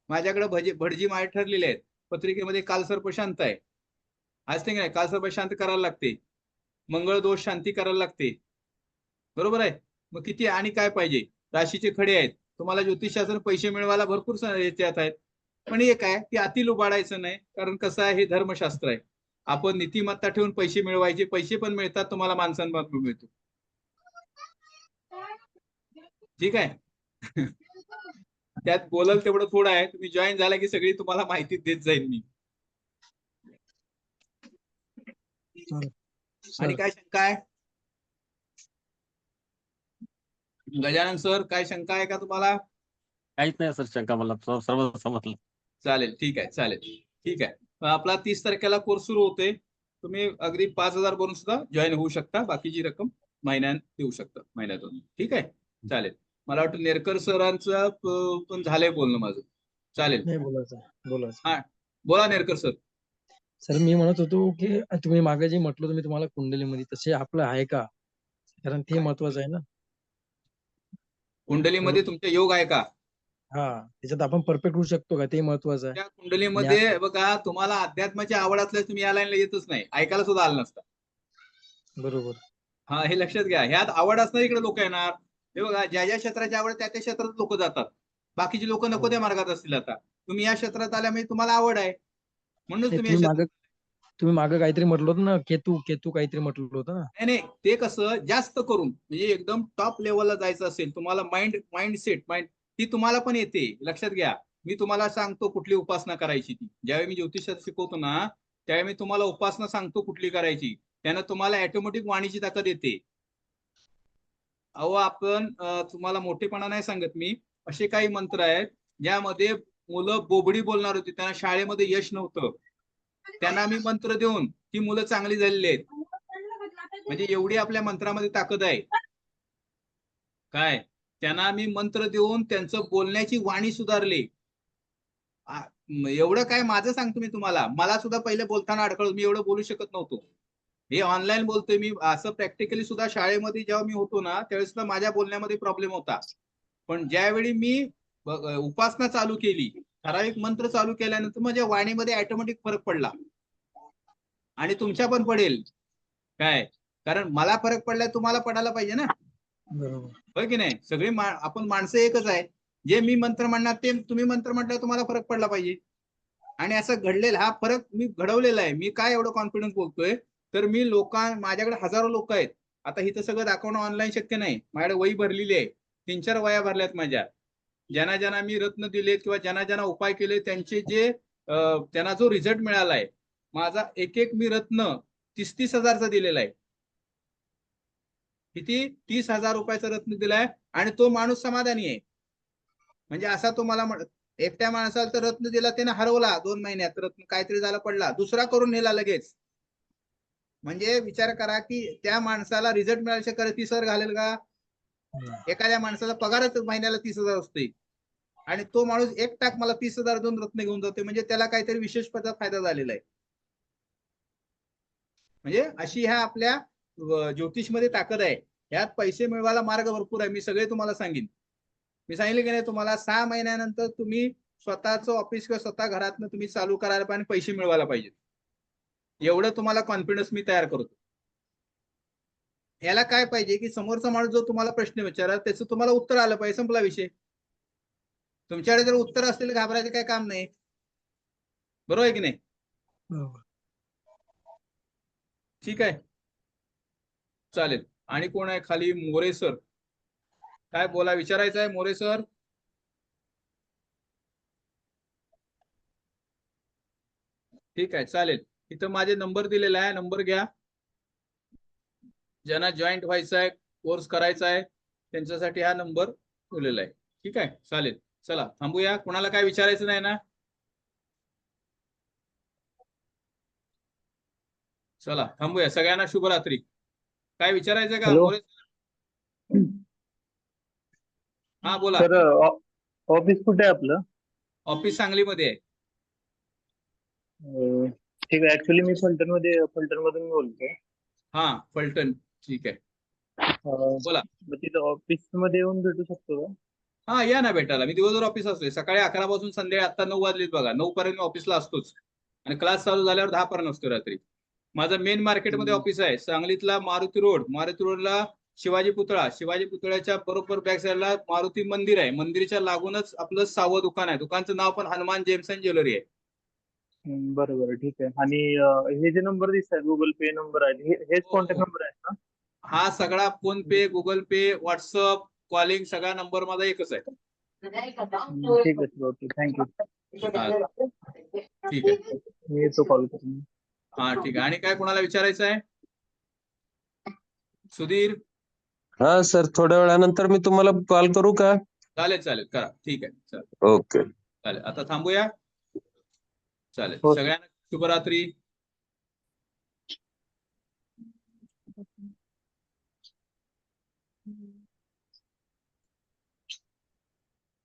माझ्याकडे भटजी माझे ठरलेले आहेत. पत्रिकेमध्ये कालसर्प शांत आहे, आज ते नाही कालसर्प शांत करायला लागते, मंगळ दोष शांती करायला लागते. बरोबर आहे? मग किती आणि काय पाहिजे. राशीचे खडे आहेत, तुम्हाला ज्योतिषशास्त्र पैसे मिळवायला भरपूर याच्यात आहेत. पण एक आहे की अति लुबाडायचं नाही, कारण कसं आहे हे धर्मशास्त्र आहे. आपण नीतिमत्ता ठेवून पैसे मिळवायचे, पैसे पण मिळतात, तुम्हाला मानसन्मान पण मिळतो. ठीक आहे? त्यात बोलल तेवढं थोडं आहे. तुम्ही जॉईन झाला की सगळी तुम्हाला माहिती देत जाईल मी. आणि काय शंका आहे गजानन सर? काय शंका आहे का तुम्हाला? काहीच नाही सर शंका, मला सर्व समजलं. चालेल, ठीक आहे, चालेल, ठीक आहे. आपला 30 तारखेला कोर्स सुरू होते. तुम्ही अगदी 5,000 भरून सुद्धा जॉईन होऊ शकता. बाकीची रक्कम महिन्यात देऊ शकता, महिन्यातून. ठीक आहे, चालेल. मला वाटतं नेरकर सरांचं पण झालंय बोलणं माझं. चालेल, बोलायचं. हा बोला नेरकर सर. सर मी म्हणत होतो की तुम्ही मागे जे म्हटलं तुम्ही तुम्हाला कुंडलीमध्ये तसे आपलं आहे का, कारण ते महत्वाचं आहे ना. कुंडलीमध्ये तुमचे योग आहे का? हा, त्याच्यात आपण परफेक्ट होऊ शकतो का, ते महत्वाचं आहे. त्या कुंडलीमध्ये बघा, तुम्हाला अध्यात्माची आवड असल्यास तुम्ही या लाईनला येतच नाही, ऐकायला सुद्धा आलं नसतं. बरोबर. हा, हे लक्षात घ्या. ह्यात आवड असणार इकडे लोक येणार. हे बघा, ज्या ज्या क्षेत्राची आवड त्या त्या क्षेत्रात लोक जातात. बाकीची लोक नको त्या मार्गात असतील. आता तुम्ही या क्षेत्रात आल्यामुळे तुम्हाला आवड आहे म्हणूनच तुम्ही तुम्ही मागे काहीतरी म्हटलं होतं ना, केतू काहीतरी म्हटलं होतं ना. नाही, ते कसं जास्त करून म्हणजे एकदम टॉप लेवलला जायचं असेल तुम्हाला, माइंडसेट ती तुम्हाला पण येते. लक्षात घ्या, मी तुम्हाला सांगतो कुठली उपासना करायची. ती ज्यावेळी मी ज्योतिषात शिकवतो ना, त्यावेळी मी तुम्हाला उपासना सांगतो कुठली करायची. त्यानं तुम्हाला ऑटोमॅटिक वाणीची ताकद येते. अहो, आपण तुम्हाला मोठेपणा नाही सांगत मी, असे काही मंत्र आहेत ज्यामध्ये मुलं बोबडी बोलणार होती, त्यांना शाळेमध्ये यश नव्हतं, त्यांना मी मंत्र देऊन ती मुलं चांगली झालेली आहेत. म्हणजे एवढी आपल्या मंत्रामध्ये ताकद आहे. काय, त्यांना मी मंत्र देऊन त्यांचं बोलण्याची वाणी सुधारली. एवढं काय माझं सांगतो मी तुम्हाला, मला सुद्धा पहिले बोलताना अडखळ, मी एवढं बोलू शकत नव्हतो. हे ऑनलाईन बोलतोय मी, असं प्रॅक्टिकली सुद्धा शाळेमध्ये जेव्हा मी होतो ना, त्यावेळेस सुद्धा माझ्या बोलण्यामध्ये प्रॉब्लेम होता. पण ज्यावेळी मी उपासना चालू केली, ठराविक मंत्र चालू केल्यानंतर माझ्या वाणीमध्ये ऑटोमॅटिक फरक पडला. आणि तुमच्या पण पडेल. काय, कारण मला फरक पडलाय, तुम्हाला पडायला पाहिजे ना. बरोबर होय की नाही? सगळी आपण माणसं एकच आहे. जे मी मंत्र म्हणणार ते तुम्ही मंत्र म्हटल्यावर तुम्हाला फरक पडला पाहिजे. आणि असं घडलेला हा फरक मी घडवलेला आहे. मी काय एवढं कॉन्फिडन्स बोलतोय, तर मी माझ्याकडे हजारो लोक आहेत. आता इथं सगळं दाखवणं ऑनलाईन शक्य नाही. माझ्याकडे वही भरलेली आहे, 3-4 वया भरल्यात माझ्या. ज्यांना मी रत्न दिलेत किंवा ज्यांना उपाय केले, त्यांचे जे त्यांना जो रिझल्ट मिळालाय, माझा एक मी रत्न 30-30 हजारचा दिलेला आहे. किती? 30,000 रुपयाचा रत्न दिलाय आणि तो माणूस समाधानी आहे. म्हणजे असा तो मला एकट्या माणसाला तर रत्न दिला, त्याने हरवला 2 महिन्यात, रत्न काहीतरी झाला, पडला, दुसरा करून नेला लगेच. म्हणजे विचार करा की त्या माणसाला रिझल्ट मिळाल्याशिवाय खरं 30,000 घालेल का? एखाद्या माणसाचा पगारच महिन्याला 30,000 असते आणि तो माणूस एक टाक मला 30,000 दोन रत्न घेऊन जाते, म्हणजे त्याला काहीतरी विशेष फायदा झालेला आहे. म्हणजे अशी ह्या आपल्या ज्योतिषमध्ये ताकद आहे. यात पैसे मिळवायला मार्ग भरपूर आहे. मी सगळे तुम्हाला सांगेन. मी सांगितले की नाही तुम्हाला, 6 महिन्यानंतर तुम्ही स्वतःचं ऑफिस किंवा स्वतः घरातनं तुम्ही चालू करायला पाहिजे आणि पैसे मिळवायला पाहिजे. एवढं तुम्हाला कॉन्फिडन्स मी तयार करतो. याला काय पाहिजे की समोरचा माणूस जो तुम्हाला प्रश्न विचारा त्याचं तुम्हाला उत्तर आलं पाहिजे, संपला विषय. तुमच्याकडे जर उत्तर असलेलं घाबरायचं काय काम नाही. बरोबर आहे की नाही? ठीक आहे, चालेल. आणि कोण आहे खाली? मोरे सर, काय बोला, विचारायचं आहे मोरे सर? ठीक आहे, चालेल. इथं माझे नंबर दिलेला आहे, नंबर घ्या. ज्यांना जॉईंट व्हायचं आहे, कोर्स करायचा आहे, त्यांच्यासाठी हा नंबर ठेवलेला आहे. ठीक आहे, चालेल. चला थांबूया. कोणाला काय विचारायचं नाही ना? चला थांबूया. सगळ्यांना शुभरात्री. काय विचारायचं का हॅलो. मोरे सर? हा बोला. सर ऑफिस कुठे आहे आपलं? ऑफिस सांगलीमध्ये आहे. ठीक आहे. ऍक्च्युली मी फलटण मधून बोलतोय. हा, फलटण. ठीक आहे, बोला. मग तिथं ऑफिस मध्ये येऊन भेटू शकतो का? हा, या ना भेटायला. मी दिवसभर ऑफिस असते. सकाळी 11 पासून संध्याकाळी आता 9 वाजलेत बघा. 9 पर्यंत ऑफिसला असतोच आणि क्लास चालू झाल्यावर 10 पर्यंत असतो रात्री. माझं मेन मार्केटमध्ये ऑफिस आहे सांगलीतला, मारुती रोडला शिवाजी पुतळ्याच्या बरोबर बॅक साईडला मारुती मंदिर आहे. मंदिराच्या लागूनच आपलं 6वं दुकान आहे. दुकानचं नाव पण हनुमान जेम्स अँड ज्वेलरी आहे. बरोबर, ठीक आहे. आणि हे जे नंबर दिसत आहेत, गुगल पे नंबर आहे, हेच कॉन्टॅक्ट नंबर आहेत ना? हा सगळा फोन पे, गुगल पे, व्हॉट्सअप, कॉलिंग सगळा नंबर माझा एकच आहे. ठीक आहे सर, ओके, थँक्यू. ठीक आहे, मी येतो कॉल करून. हा ठीक आहे. आणि काय कोणाला विचारायचं आहे? सुधीर? हा सर, थोड्या वेळानंतर मी तुम्हाला कॉल करू का? चालेल, करा. ठीक आहे, चालेल. ओके. चालेल, आता थांबूया. चालेल, हो. सगळ्यांना शुभरात्री.